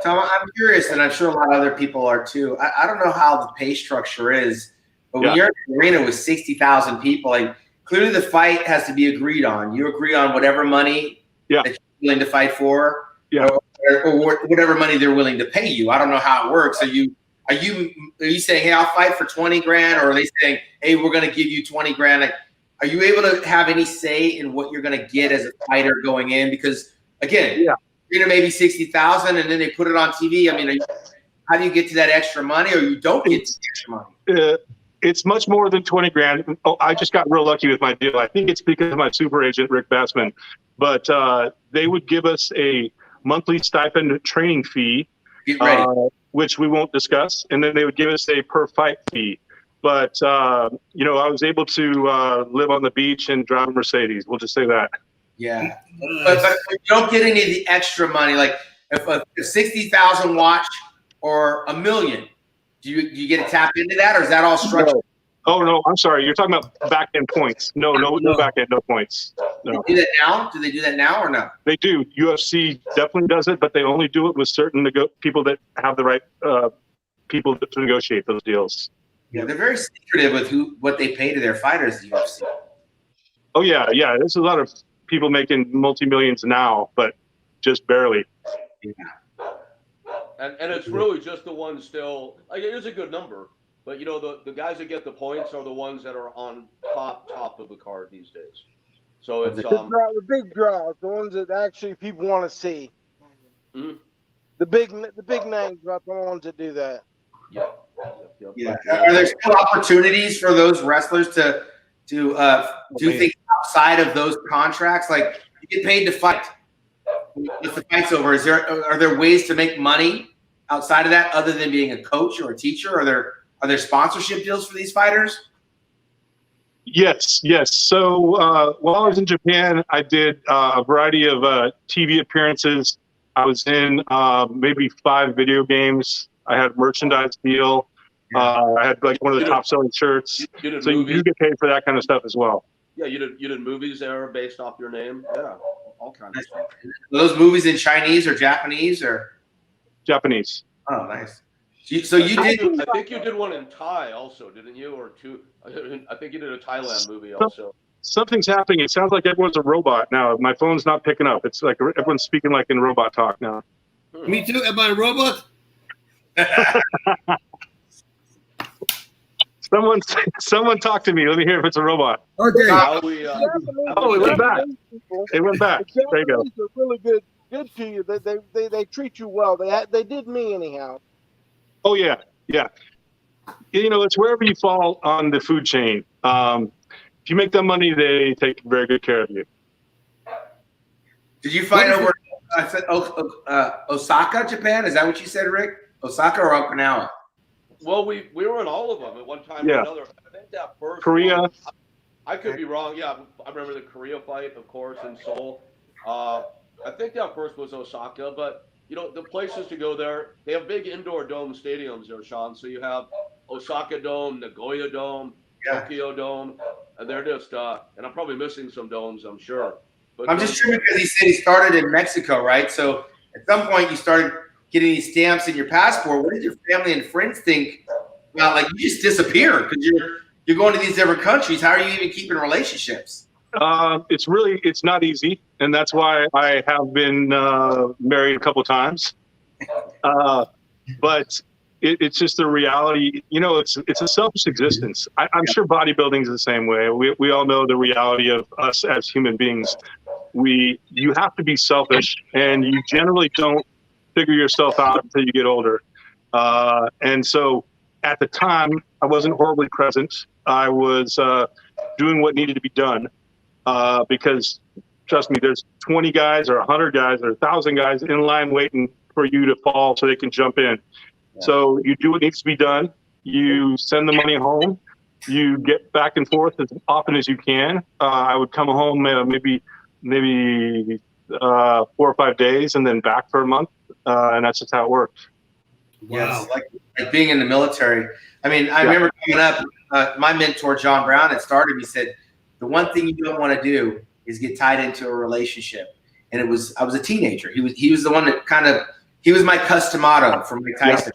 Tom, I'm curious, and I'm sure a lot of other people are too. I don't know how the pay structure is, but when you're in an arena with 60,000 people, like clearly the fight has to be agreed on. You agree on whatever money that you're willing to fight for, or whatever money they're willing to pay you. I don't know how it works. Are you saying, hey, I'll fight for 20 grand, or are they saying, hey, we're going to give you 20 grand? Like, are you able to have any say in what you're going to get as a fighter going in? Because again, you're maybe 60,000, and then they put it on TV. I mean, how do you get to that extra money, or you don't get to the extra money? It's much more than 20 grand. Oh, I just got real lucky with my deal. I think it's because of my super agent, Rick Bassman. But they would give us a monthly stipend training fee, which we won't discuss. And then they would give us a per fight fee. But, I was able to live on the beach and drive a Mercedes. We'll just say that. Yeah. But you don't get any of the extra money. Like if 60,000 watch or $1 million, do you get to tap into that, or is that all structured? No. Oh, no, I'm sorry. You're talking about back-end points. No back-end, no points. No. They do that now? Do they do that now or no? They do. UFC definitely does it, but they only do it with certain people that have the right people to negotiate those deals. Yeah, they're very secretive with what they pay to their fighters, the UFC. Oh, yeah. There's a lot of people making multi-millions now, but just barely. Yeah. And it's really just the ones still, like, it is a good number, but the guys that get the points are the ones that are on top of the card these days. So it's the big draws, the ones that actually people want to see. Mm-hmm. The big names are the ones that do that. Yep. Yeah. Are there still opportunities for those wrestlers to do things outside of those contracts? Like you get paid to fight. If the fight's over, are there ways to make money outside of that other than being a coach or a teacher? Are there sponsorship deals for these fighters? Yes. So while I was in Japan, I did a variety of TV appearances. I was in maybe 5 video games. I had a merchandise deal. I had like one of the top selling shirts. So you get paid for that kind of stuff as well. Yeah, you did movies there based off your name. Yeah, all kinds of stuff. Were those movies in Chinese or Japanese or? Japanese. Oh, nice. So you did. I think you did one in Thai also, didn't you? Or two? I think you did a Thailand movie also. Something's happening. It sounds like everyone's a robot now. My phone's not picking up. It's like everyone's speaking like in robot talk now. Me too. Am I a robot? Someone talk to me. Let me hear if it's a robot. Okay. It went back. It went back. There you go. Are really good to you. They treat you well. They did me anyhow. Oh yeah. It's wherever you fall on the food chain. If you make them money, they take very good care of you. Did you fight over Osaka, Japan? Is that what you said, Rick? Osaka or Okinawa? Well, we were in all of them at one time or another. I think that first Korea. one, I could be wrong. Yeah, I remember the Korea fight, of course, in Seoul. I think that first was Osaka, but the places to go there, they have big indoor dome stadiums there, Shawn. So you have Osaka Dome, Nagoya Dome, Tokyo Dome, and they're just and I'm probably missing some domes, I'm sure. But I'm just sure because he said he started in Mexico, right? So at some point you started getting these stamps in your passport. What did your family and friends think? Well, like you just disappeared because you're going to these different countries. How are you even keeping relationships? It's not easy, and that's why I have been married a couple times. But it's just the reality. It's a selfish existence. I'm sure bodybuilding is the same way. We all know the reality of us as human beings. You have to be selfish, and you generally don't figure yourself out until you get older. And so at the time, I wasn't horribly present. I was doing what needed to be done because, trust me, there's 20 guys or 100 guys or 1,000 guys in line waiting for you to fall so they can jump in. Yeah. So you do what needs to be done. You send the money home. You get back and forth as often as you can. I would come home maybe 4 or 5 days and then back for a month. And that's just how it worked. Wow. Yeah, it's like being in the military. I mean, I remember coming up, my mentor, John Brown, had started, he said, the one thing you don't want to do is get tied into a relationship. And I was a teenager. He was the one that he was my customato for Mike Tyson.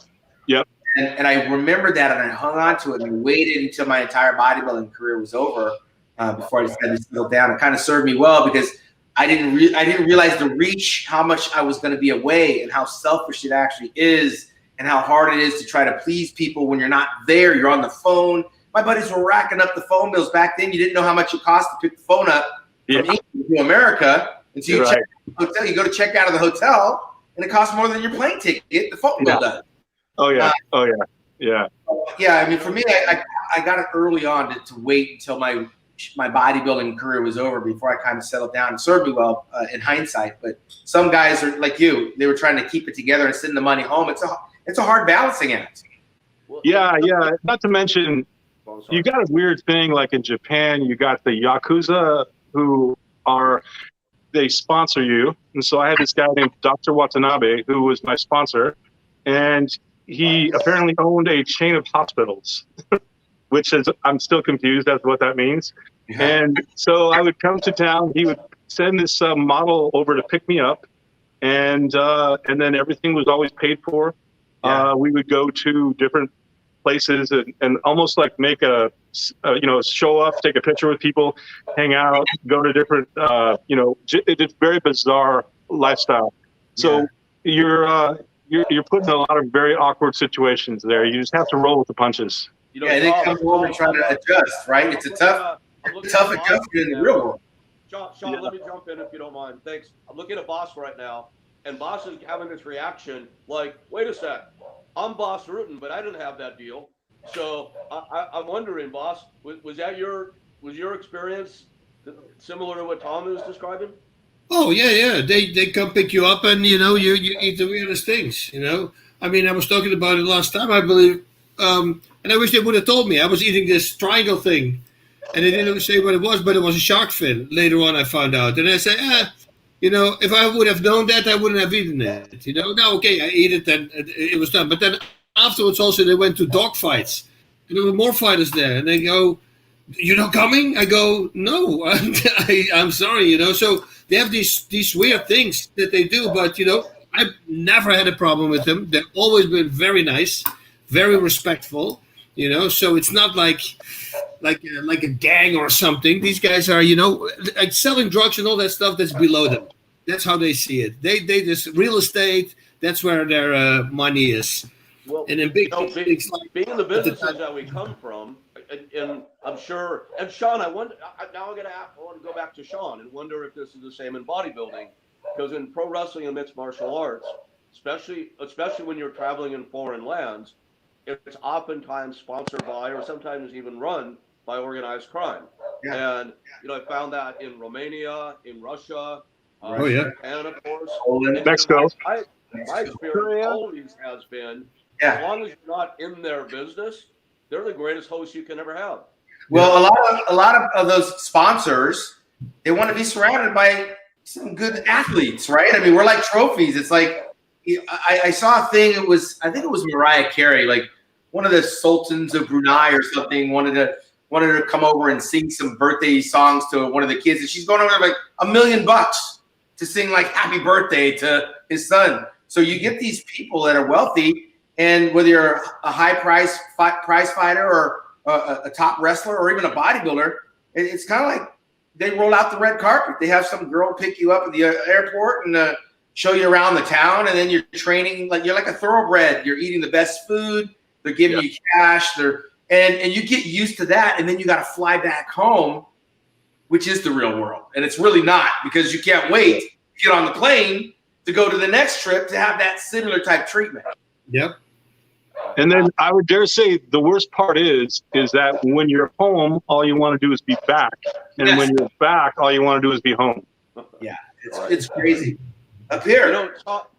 Yep. And I remembered that, and I hung on to it, and I waited until my entire bodybuilding career was over before I decided to settle down. It kind of served me well because I didn't realize the reach, how much I was going to be away, and how selfish it actually is, and how hard it is to try to please people when you're not there. You're on the phone. My buddies were racking up the phone bills back then. You didn't know how much it cost to pick the phone up from England to America. And so you check the hotel, you go to check out of the hotel, and it costs more than your plane ticket. The phone bill does. Oh yeah. Yeah. Yeah. I mean, for me, I got it early on to wait until my bodybuilding career was over before I kind of settled down. It served me well in hindsight. But some guys are like you; they were trying to keep it together and send the money home. It's a hard balancing act. Yeah. Not to mention, you got a weird thing like in Japan. You got the Yakuza who they sponsor you, and so I had this guy named Dr. Watanabe who was my sponsor, and he apparently owned a chain of hospitals, which is, I'm still confused as to what that means. Yeah. And so I would come to town. He would send this model over to pick me up, and then everything was always paid for. Yeah. We would go to different places and almost like make a show up, take a picture with people, hang out, go to different it's very bizarre lifestyle. So you're put in a lot of very awkward situations there. You just have to roll with the punches. And then come home and try to adjust, right? It's a tough adjustment in the real world. Shawn, let me jump in if you don't mind. Thanks. I'm looking at Boss right now, and Boss is having this reaction like, wait a sec, I'm Boss Rutan, but I didn't have that deal. So I'm wondering, Boss, was your experience similar to what Tom is describing? Oh yeah. They come pick you up, and you eat the weirdest things. I mean, I was talking about it last time, I believe, and I wish they would have told me. I was eating this triangle thing, and they didn't say what it was, but it was a shark fin. Later on, I found out, and I said, if I would have known that, I wouldn't have eaten it. Now, okay, I ate it, and it was done. But then afterwards, also they went to dog fights, and there were more fighters there, and they go, "You're not coming?" I go, "No, I'm sorry." So they have these weird things that they do, but I've never had a problem with them. They've always been very nice, very respectful. So it's not like a gang or something. These guys are, like selling drugs and all that stuff. That's below them. That's how they see it. They just real estate. That's where their money is. Well, and in big things like being in the businesses that we come from, and I'm sure. And Shawn, I want to go back to Shawn and wonder if this is the same in bodybuilding, because in pro wrestling and mixed martial arts, especially when you're traveling in foreign lands, it's oftentimes sponsored by or sometimes even run by organized crime. Yeah. And I found that in Romania, in Russia, Japan, of course, Mexico. My experience always has been, as long as you're not in their business, they're the greatest hosts you can ever have. Well, a lot of those sponsors, they want to be surrounded by some good athletes, right? I mean, we're like trophies. It's like I saw a thing. I think it was Mariah Carey, like one of the sultans of Brunei or something wanted to come over and sing some birthday songs to one of the kids, and she's going over there like $1 million to sing like happy birthday to his son. So you get these people that are wealthy, and whether you're a high prize fighter or a top wrestler or even a bodybuilder, it's kind of like they roll out the red carpet. They have some girl pick you up at the airport and show you around the town, and then you're training like you're like a thoroughbred. You're eating the best food. They're giving you cash. And you get used to that, and then you got to fly back home, which is the real world. And it's really not, because you can't wait to get on the plane to go to the next trip to have that similar type treatment. Yep. And then I would dare say the worst part is that when you're home, all you want to do is be back. And Yes. when you're back, all you want to do is be home. Yeah, it's crazy. Up here. You know,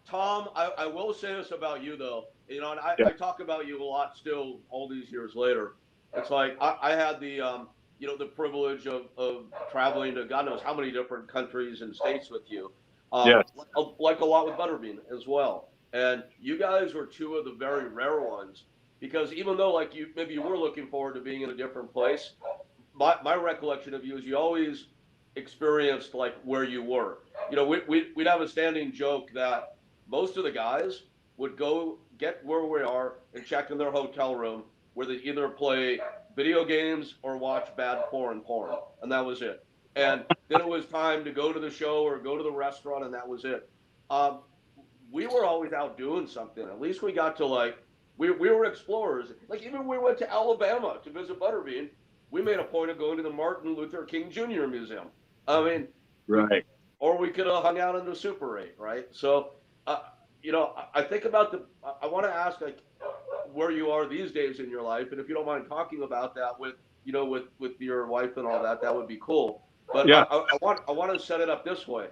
Tom, I will say this about you though. You know, and I talk about you a lot still all these years later. It's like I had the you know, the privilege of traveling to God knows how many different countries and states with you. Yes. Like a lot with Butterbean as well. And you guys were two of the very rare ones, because even though like maybe you were looking forward to being in a different place, my recollection of you is you always experienced like where you were. You know, we'd have a standing joke that most of the guys would go get where we are and check in their hotel room where they either play video games or watch bad porn, and that was it. And then it was time to go to the show or go to the restaurant, and that was it. We were always out doing something. At least we got to like, we were explorers. Like even when we went to Alabama to visit Butterbean, we made a point of going to the Martin Luther King Jr. Museum. I mean, right. Or we could have hung out in the Super 8, right? So, you know, I think about I want to ask like where you are these days in your life, and if you don't mind talking about that with, you know, with your wife and all that, that would be cool. But yeah. I want to set it up this way.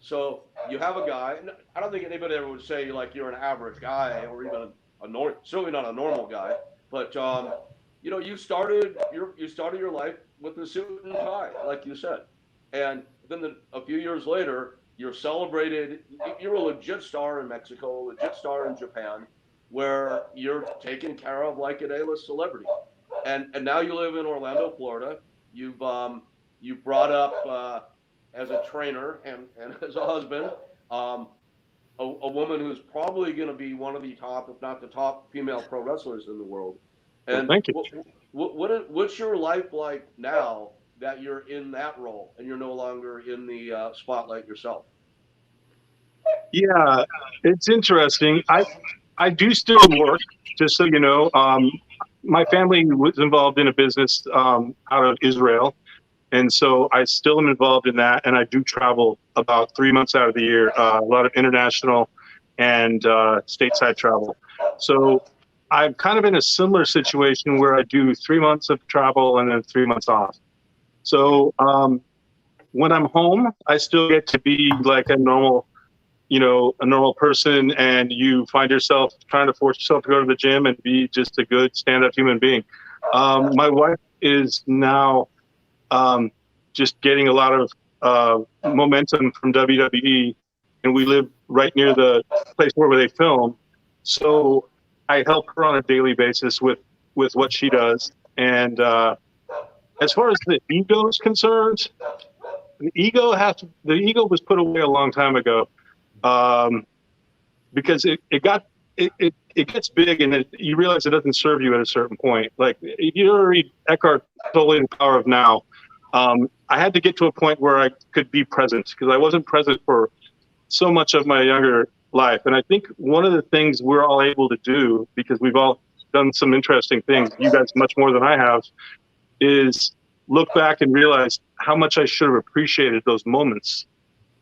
So you have a guy, and I don't think anybody ever would say like you're an average guy or even certainly not a normal guy, but you know, you started your life with a suit and tie, like you said, and then a few years later, you're celebrated. You're a legit star in Mexico, a legit star in Japan, where you're taken care of like an A-list celebrity, and now you live in Orlando, Florida. You brought up as a trainer and as a husband, a woman who's probably going to be one of the top, if not the top, female pro wrestlers in the world. And well, thank you. What's your life like now that you're in that role and you're no longer in the spotlight yourself? Yeah, it's interesting. I do still work, just so you know. My family was involved in a business out of Israel. And so I still am involved in that, and I do travel about 3 months out of the year, a lot of international and stateside travel. So I'm kind of in a similar situation where I do 3 months of travel and then 3 months off. So when I'm home, I still get to be like a normal person, and you find yourself trying to force yourself to go to the gym and be just a good stand-up human being. My wife is now just getting a lot of momentum from WWE, and we live right near the place where they film. So I help her on a daily basis with what she does. And as far as the ego is concerned, the ego was put away a long time ago, because it gets big, and you realize it doesn't serve you at a certain point. Like you read Eckhart Tolle, The Power of Now. I had to get to a point where I could be present, because I wasn't present for so much of my younger life. And I think one of the things we're all able to do, because we've all done some interesting things, you guys much more than I have, is look back and realize how much I should have appreciated those moments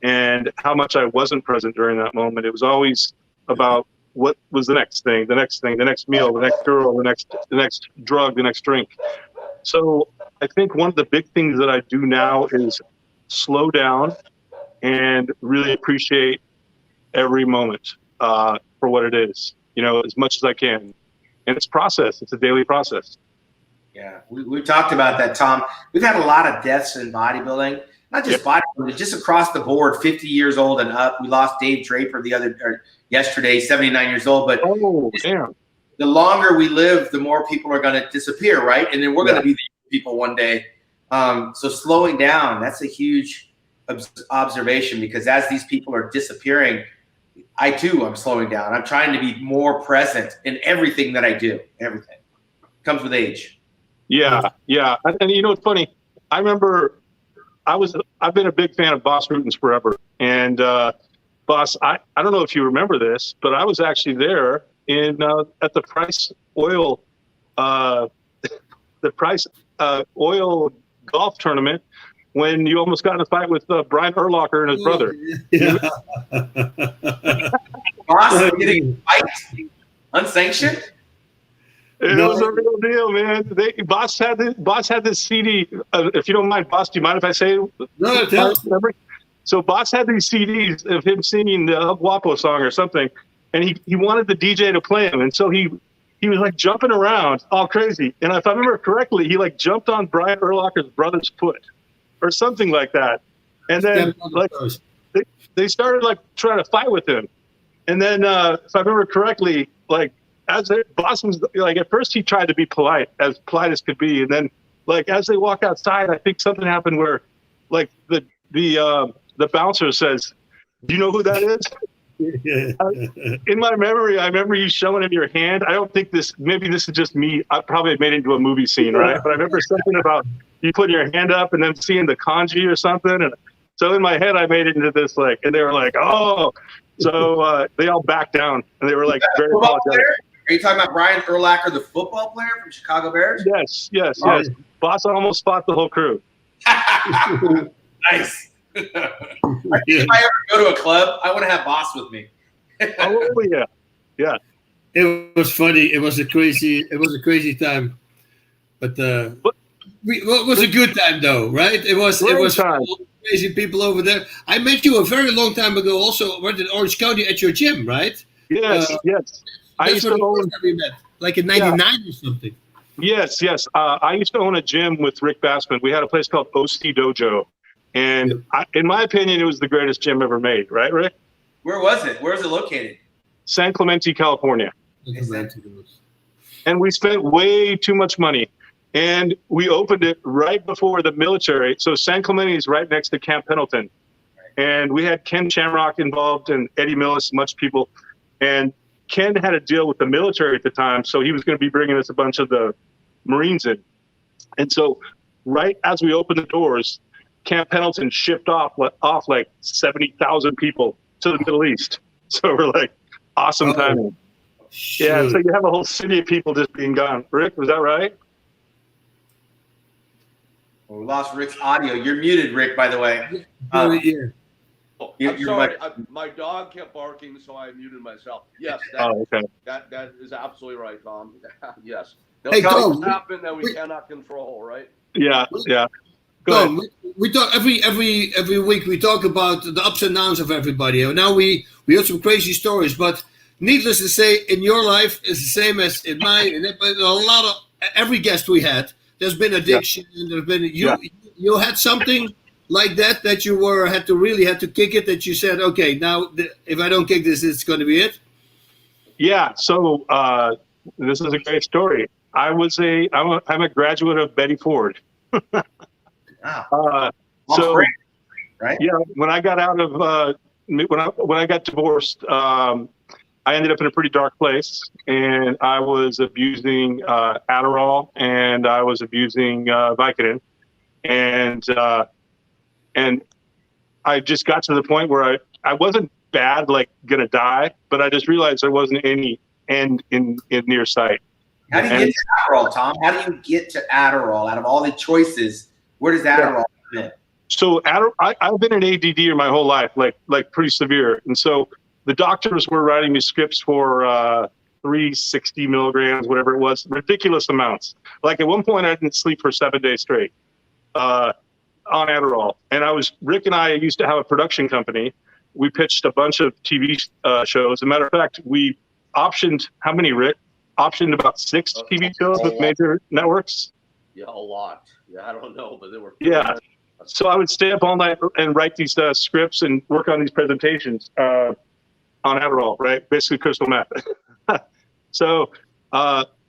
and how much I wasn't present during that moment. It was always about what was the next thing, the next meal, the next girl, the next drug, the next drink. So I think one of the big things that I do now is slow down and really appreciate every moment for what it is, as much as I can. And it's process. It's a daily process. Yeah, we talked about that, Tom. We've had a lot of deaths in bodybuilding, not just bodybuilding, just across the board, 50 years old and up. We lost Dave Draper yesterday, 79 years old. But damn. The longer we live, the more people are going to disappear, right? And then we're going to be the people one day. So slowing down, that's a huge observation, because as these people are disappearing, I'm slowing down. I'm trying to be more present in everything that I do. Everything comes with age. Yeah. And it's funny. I remember I've been a big fan of Boss Rutens forever. And Boss, I don't know if you remember this, but I was actually there at the Price Oil Oil golf tournament when you almost got in a fight with Brian Urlacher and his brother. Yeah. Boss getting fight unsanctioned. It No. was a real deal, man. Boss had this CD. If you don't mind, Boss, do you mind if I say it? No, tell. So Boss had these CDs of him singing the El Guapo song or something, and he wanted the DJ to play him, and so he was like jumping around all crazy. And if I remember correctly, he like jumped on Brian Urlacher's brother's foot or something like that. And then like they started like trying to fight with him. And then if I remember correctly, like Boss was like, at first he tried to be polite as could be, and then like as they walk outside, I think something happened where like the bouncer says, "Do you know who that is?" In my memory, I remember you showing him your hand. I don't think maybe this is just me. I probably made it into a movie scene, right? But I remember something about you putting your hand up and then seeing the kanji or something. And so in my head, I made it into this like, and they were like, "Oh." So they all backed down and they were like very apologetic. Are you talking about Brian Urlacher, the football player from Chicago Bears? Yes. Boss almost fought the whole crew. Nice. If I ever go to a club, I want to have Boss with me. Oh yeah. It was funny. It was a crazy time, but it was a good time though, right? It was time. Crazy people over there. I met you a very long time ago. Also, right in Orange County at your gym, right? Yes. I used to own. We met, like in '99 or something. Yes. I used to own a gym with Rick Bassman. We had a place called OC Dojo, and in my opinion, it was the greatest gym ever made. Right, Rick? Where was it? Where was it located? San Clemente, California. And we spent way too much money. And we opened it right before the military. So San Clemente is right next to Camp Pendleton. And we had Ken Shamrock involved and Eddie Millis, much people. And Ken had a deal with the military at the time. So he was going to be bringing us a bunch of the Marines in. And so right as we opened the doors, Camp Pendleton shipped off like 70,000 people to the Middle East. So we're like, awesome timing. Yeah, so you have a whole city of people just being gone. Rick, was that right? Well, we lost Rick's audio. You're muted, Rick, by the way. I'm sorry. My dog kept barking, so I muted myself. Yes, that is absolutely right, Tom. Yes. Hey, Tom, happen that we cannot control, right? Yeah. Tom, we talk every week. We talk about the ups and downs of everybody. And now we heard some crazy stories, but needless to say, in your life is the same as in mine. And a lot of every guest we had. There's been addiction, and there's been you had something like that you had to kick it. That you said, okay, now if I don't kick this, it's going to be it. Yeah. So this is a great story. I'm a graduate of Betty Ford. Wow. So great, right? Yeah, when I got out of when I got divorced, I ended up in a pretty dark place, and I was abusing Adderall, and I was abusing Vicodin, and I just got to the point where I wasn't bad, like gonna die, but I just realized there wasn't any end in near sight. How do you get to Adderall, Tom? How do you get to Adderall? Out of all the choices, where does Adderall fit? So I've been an ADDer my whole life, like pretty severe, and so the doctors were writing me scripts for 360 milligrams, whatever it was, ridiculous amounts. Like at one point, I didn't sleep for 7 days straight on Adderall. And Rick and I used to have a production company. We pitched a bunch of TV shows. As a matter of fact, we optioned, how many, Rick? Optioned about 6 TV shows with major networks. Yeah, a lot. Yeah, I don't know, but there were. Yeah. So I would stay up all night and write these scripts and work on these presentations on Adderall, right? Basically crystal meth. So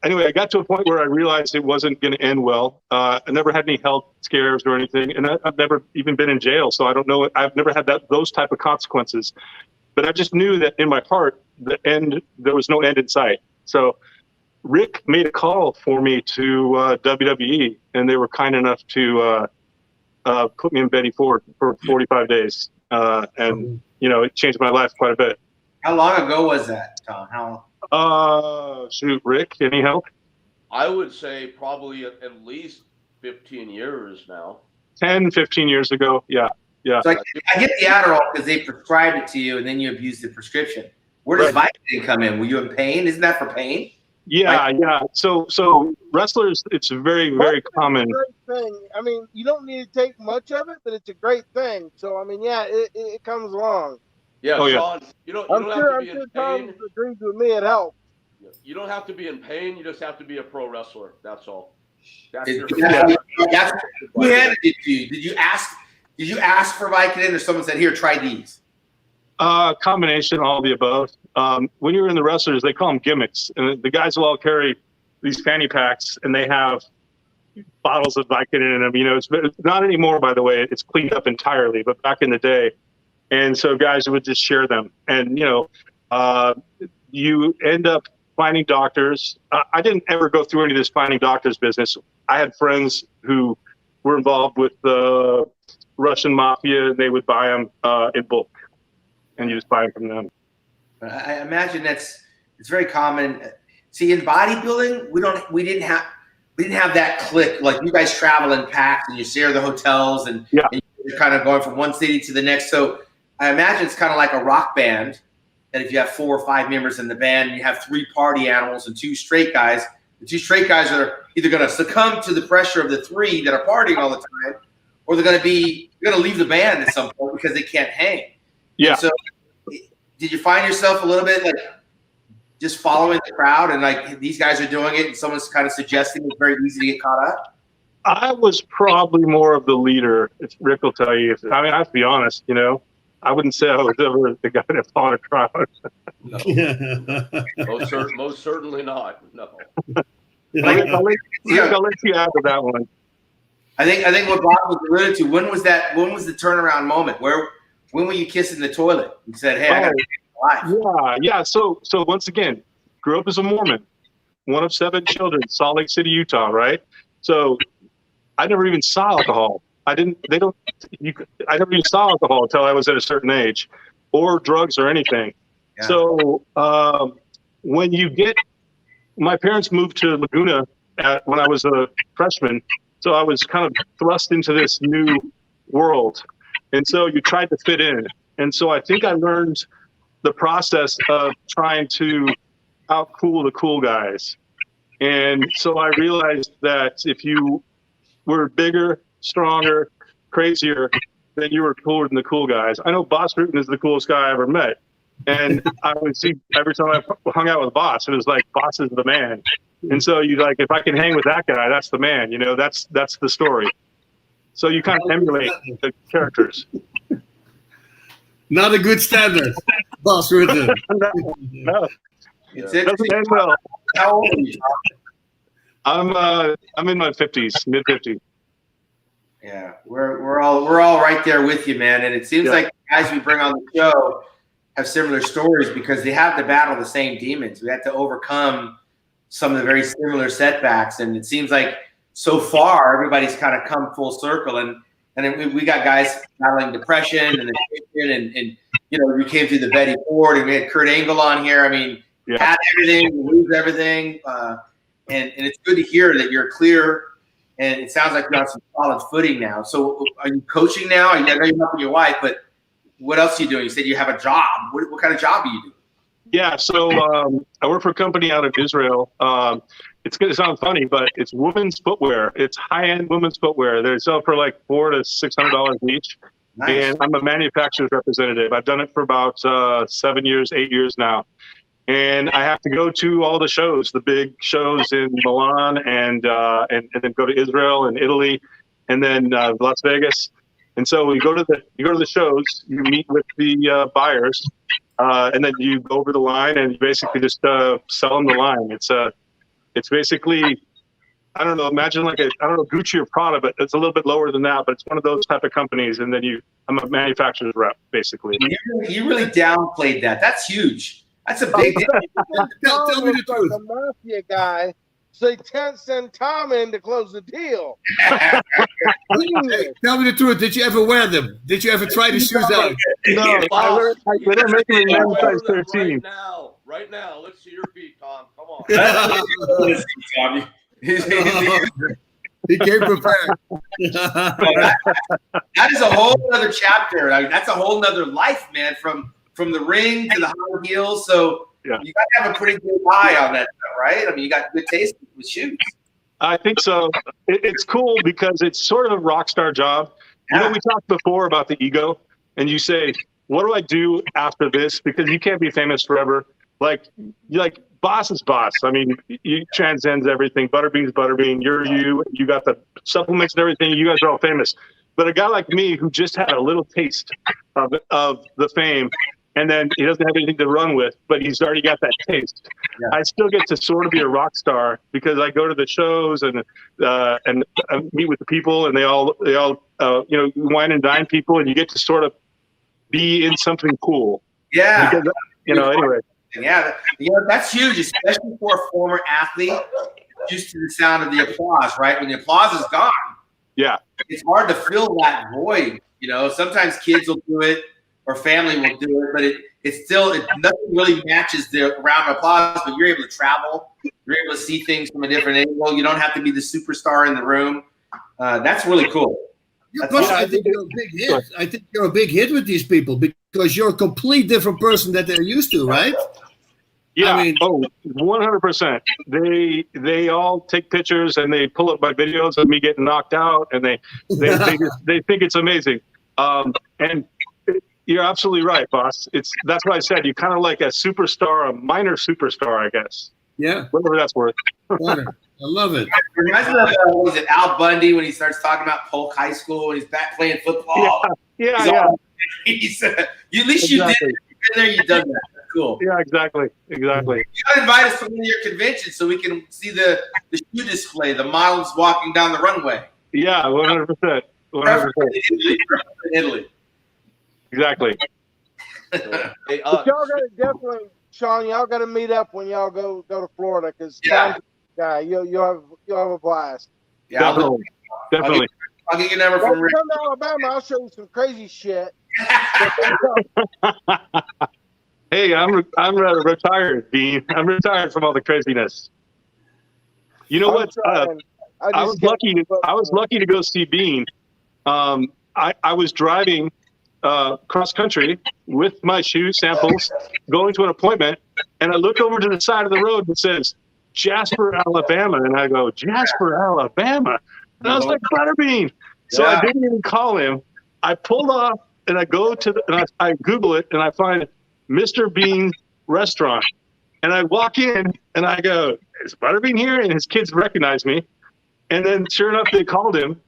anyway, I got to a point where I realized it wasn't going to end well. I never had any health scares or anything, and I've never even been in jail, so I don't know. I've never had those type of consequences. But I just knew that in my heart, there was no end in sight. So Rick made a call for me to WWE, and they were kind enough to put me in Betty Ford for 45 days. And, it changed my life quite a bit. How long ago was that, Tom? How long? Shoot, Rick, any help? I would say probably at least 15 years now. 10, 15 years ago. Yeah. So I get the Adderall because they prescribed it to you, and then you abuse the prescription. Where does Vicodin come in? Were you in pain? Isn't that for pain? Yeah. So wrestlers, it's very, very common. It's a great thing. I mean, you don't need to take much of it, but it's a great thing. So I mean, yeah, it comes along. Yeah, Oh, yeah. Shawn, you don't I'm have sure, to I'm be sure in Tom pain. agrees with me. It helps. You don't have to be in pain. You just have to be a pro wrestler. That's all. That's Who your. handed it to you? Did you ask for Vicodin, or someone said, "Here, try these"? Combination, all of the above. When you're in the wrestlers, they call them gimmicks, and the guys will all carry these fanny packs, and they have bottles of Vicodin in them. You know, it's not anymore, by the way. It's cleaned up entirely, but back in the day, and so guys would just share them, and you end up finding doctors. I didn't ever go through any of this finding doctors business. I had friends who were involved with the Russian mafia, and they would buy them in bulk, and you just buy them from them. I imagine it's very common. See, in bodybuilding, we didn't have that click. Like, you guys travel in packs and you share the hotels, and you're kind of going from one city to the next. So I imagine it's kind of like a rock band. And if you have 4 or 5 members in the band, and you have 3 party animals and 2 straight guys, the 2 straight guys are either going to succumb to the pressure of the 3 that are partying all the time, or they're going to leave the band at some point because they can't hang. Yeah. And so did you find yourself a little bit like just following the crowd, and like, these guys are doing it and someone's kind of suggesting it's very easy to get caught up? I was probably more of the leader. Rick will tell you. I have to be honest, I wouldn't say I was ever the guy that fought a crowd. No. Most certainly not. No. I'll let you add to that one. I think what Bob was alluded to, when was the turnaround moment? When were you kissing the toilet and said, "Hey, I got to get life"? Yeah. So once again, grew up as a Mormon, one of 7 children, Salt Lake City, Utah, right? So I never even saw alcohol. I never even saw alcohol until I was at a certain age, or drugs or anything. Yeah. So when my parents moved to Laguna when I was a freshman, so I was kind of thrust into this new world. And so you tried to fit in. And so I think I learned the process of trying to out-cool the cool guys. And so I realized that if you were bigger, stronger, crazier, then you were cooler than the cool guys. I know Boss Rutan is the coolest guy I ever met. And I would see every time I hung out with Boss, it was like, Boss is the man. And so you like, if I can hang with that guy, that's the man, that's the story. So you kind of emulate the characters. Not a good standard, Boss Rutan. No. It's doesn't end well. How old are you? I'm in my 50s, mid 50s. Yeah, we're all right there with you, man. And it seems like the guys we bring on the show have similar stories because they have to battle the same demons. We have to overcome some of the very similar setbacks, and it seems like so far everybody's kind of come full circle. And we got guys battling depression and addiction, and we came through the Betty Ford, and we had Kurt Angle on here. I mean, had everything, lose everything, and it's good to hear that you're clear. And it sounds like you're on some solid footing now. So are you coaching now? I know you're helping your wife, but what else are you doing? You said you have a job. What kind of job are you doing? Yeah, so I work for a company out of Israel. It's going to sound funny, but it's women's footwear. It's high-end women's footwear. They sell for like $400 to $600 each. Nice. And I'm a manufacturer's representative. I've done it for about 7 years, 8 years now. And I have to go to all the shows, the big shows in Milan, and then go to Israel and Italy, and then Las Vegas. And so you go to the shows, you meet with the buyers, and then you go over the line and you basically just sell them the line. It's basically, I don't know, imagine like Gucci or Prada, but it's a little bit lower than that. But it's one of those type of companies, and then I'm a manufacturer's rep basically. You really downplayed that. That's huge. That's a big deal. Tell me the truth. The mafia guy, so they send Tom in to close the deal. Hey, tell me the truth. Did you ever wear them? Did you ever try the shoes out? No, I don't make them in size 13. Right now, let's see your feet, Tom. Come on. He came prepared. That is a whole other chapter. I mean, that's a whole nother life, man. From the ring to the high heels. So Yeah. you got to have a pretty good eye on that stuff, right? I mean, you got good taste with shoes. I think so. It's cool because it's sort of a rock star job. You know, we talked before about the ego, and you say, what do I do after this? Because you can't be famous forever. Like boss is boss. I mean, you transcends everything. Butterbean's Butterbean. You're you. You got the supplements and everything. You guys are all famous. But a guy like me who just had a little taste of the fame, and then he doesn't have anything to run with, but he's already got that taste. Yeah. I still get to sort of be a rock star because I go to the shows and meet with the people, and they all wine and dine people, and you get to sort of be in something cool. Yeah. Because, anyway. Yeah, that's huge, especially for a former athlete used to the sound of the applause, right? When the applause is gone, yeah, it's hard to fill that void. Sometimes kids will do it or family will do it, but it's still nothing really matches the round of applause. But you're able to travel, you're able to see things from a different angle. You don't have to be the superstar in the room. That's really cool. Plus, I think you're a big hit. I think you're a big hit with these people because you're a complete different person that they're used to, right? Yeah. I mean, 100%. They all take pictures and they pull up my videos of me getting knocked out, and they think it's amazing. And you're absolutely right, boss. That's what I said. You're kind of like a superstar, a minor superstar, I guess. Yeah. Whatever that's worth. I love it. It reminds me of was it Al Bundy when he starts talking about Polk High School when he's back playing football. Yeah. At least you did it. You've been there, you've done that. That's cool. Yeah, exactly. You gotta invite us to one of your conventions so we can see the shoe display, the models walking down the runway. Yeah, 100%. 100%. Italy. Exactly. Hey, But y'all gotta definitely, Shawn. Y'all gotta meet up when y'all go to Florida because you'll have a blast. Yeah, Definitely. I'll get your number When from you Rick. come to Alabama, I'll show you some crazy shit. Hey, I'm retired, Dean. I'm retired from all the craziness. You know what? I was lucky to go see Bean. I was driving cross country with my shoe samples, going to an appointment, and I look over to the side of the road and it says Jasper, Alabama, and I go, Jasper, Alabama, and I was like, Butterbean. So I didn't even call him. I pulled off and I go to I Google it and I find Mr. Bean's restaurant, and I walk in and I go, is Butterbean here? And his kids recognize me, and then sure enough, they called him.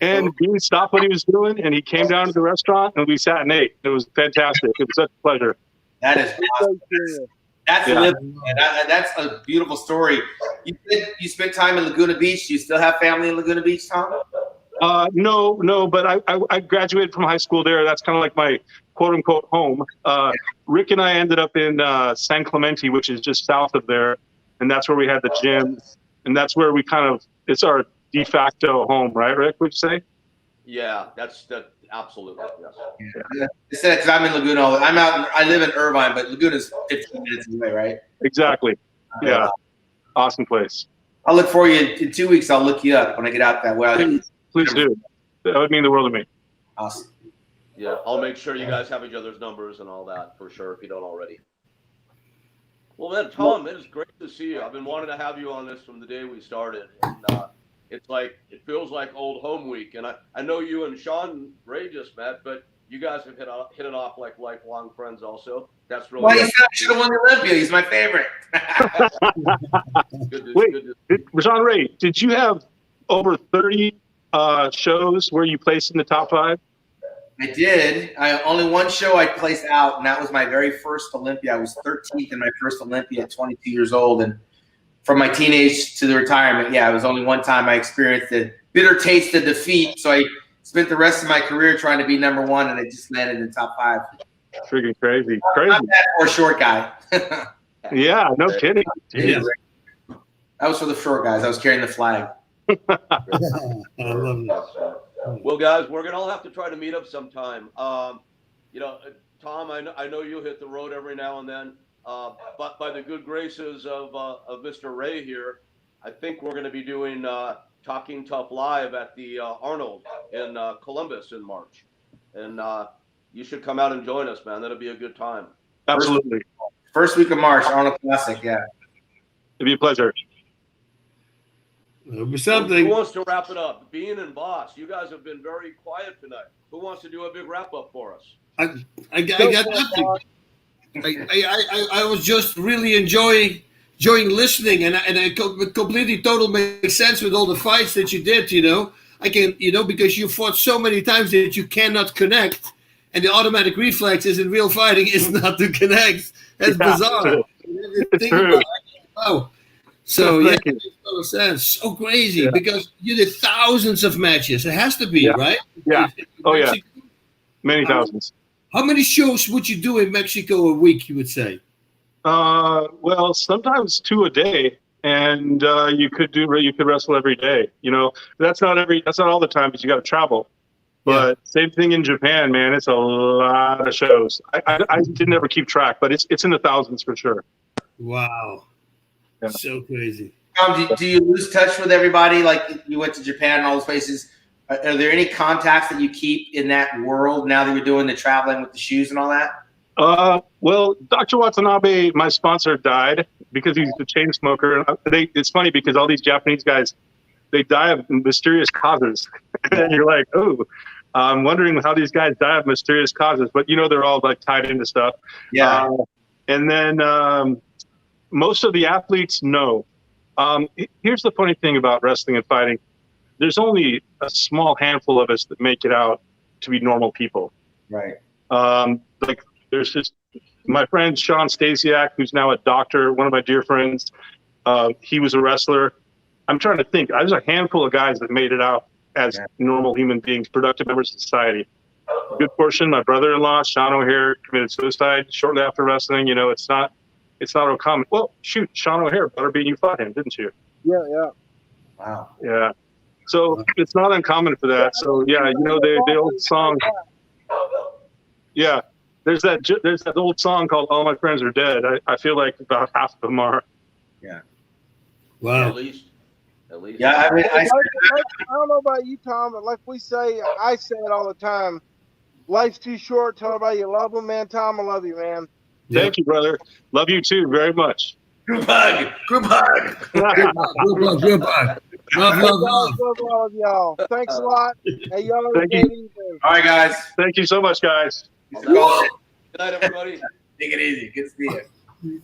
And Bean stopped what he was doing, and he came down to the restaurant, and we sat and ate. It was fantastic. It was such a pleasure. That is awesome. That's a beautiful story. You spent time in Laguna Beach. Do you still have family in Laguna Beach, Tom? No, but I graduated from high school there. That's kind of like my quote-unquote home. Rick and I ended up in San Clemente, which is just south of there, and that's where we had the gym, and that's where we it's our de facto home, right, Rick, would you say? Yeah, that's absolutely, yes. Yeah. Because I'm in Laguna. I live in Irvine, but Laguna's 15 minutes away, right? Exactly. Yeah. Awesome place. I'll look for you in 2 weeks. I'll look you up when I get out that way. Please do. That would mean the world to me. Awesome. Yeah, I'll make sure you guys have each other's numbers and all that for sure if you don't already. Well, man, Tom, it is great to see you. I've been wanting to have you on this from the day we started. And it feels like old home week. And I know you and Shawn and Ray just met, but you guys have hit it off like lifelong friends also. That's really he should have won the Olympia. He's my favorite. Shawn Ray, did you have over 30 shows where you placed in the top 5? I did. Only one show I placed out, and that was my very first Olympia. I was 13th in my first Olympia at 22 years old. And from my teenage to the retirement, it was only one time I experienced the bitter taste of defeat. So I spent the rest of my career trying to be number one, and I just landed in the top 5. Freaking crazy. Not that or short guy. Yeah, no kidding. Yeah. That was for the short guys. I was carrying the flag. I love that. Well, guys, we're gonna all have to try to meet up sometime. Tom, I know you hit the road every now and then, but by the good graces of Mr. Ray here, I think we're going to be doing Talking Tough Live at the Arnold in Columbus in March. And you should come out and join us, man. That'll be a good time. Absolutely. First week of March, Arnold Classic, yeah. It'd be a pleasure. It'll be something. Who wants to wrap it up? Bean and Boss, you guys have been very quiet tonight. Who wants to do a big wrap up for us? I got nothing. I was just really enjoying listening, and it completely total makes sense with all the fights that you did. I can, because you fought so many times that you cannot connect, and the automatic reflex is in real fighting is not to connect. That's bizarre. It's true. Wow. So Thank it you. makes total sense. So crazy because you did thousands of matches. It has to be right. Yeah. Oh yeah. Mexico. Many thousands. How many shows would you do in Mexico a week? You would say. Well, sometimes 2 a day, and you could wrestle every day. That's not all the time because you got to travel. But same thing in Japan, man. It's a lot of shows. I didn't ever keep track, but it's in the thousands for sure. Wow. Yeah. So crazy. Tom, do you lose touch with everybody? Like you went to Japan and all those places. Are there any contacts that you keep in that world now that you're doing the traveling with the shoes and all that? Well, Dr. Watanabe, my sponsor, died because he's a chain smoker. It's funny because all these Japanese guys, they die of mysterious causes. And you're like, oh, I'm wondering how these guys die of mysterious causes. But, they're all like tied into stuff. Yeah. And then most of the athletes know. Here's the funny thing about wrestling and fighting. There's only a small handful of us that make it out to be normal people. Right. Like there's just my friend Shawn Stasiak, who's now a doctor, one of my dear friends. He was a wrestler. I'm trying to think. There's a handful of guys that made it out as normal human beings, productive members of society. A good portion. My brother-in-law, Shawn O'Hare, committed suicide shortly after wrestling. It's not uncommon. Well, shoot, Shawn O'Hare, Butterbean, you fought him, didn't you? Yeah. Wow. Yeah. So it's not uncommon for that. So yeah, the old song. Yeah, there's that old song called "All My Friends Are Dead." I feel like about half of them are. Yeah. Wow. At least. Yeah, I mean, I don't know about you, Tom, but like I say it all the time. Life's too short. Tell everybody you love them, man. Tom, I love you, man. Thank you, brother. Love you too very much. Group hug. Group hug. Love. Love y'all. Thanks a lot. Hey, y'all have a Thank you. great evening. All right, guys. Thank you so much, guys. Good night, everybody. Take it easy. Good to see you.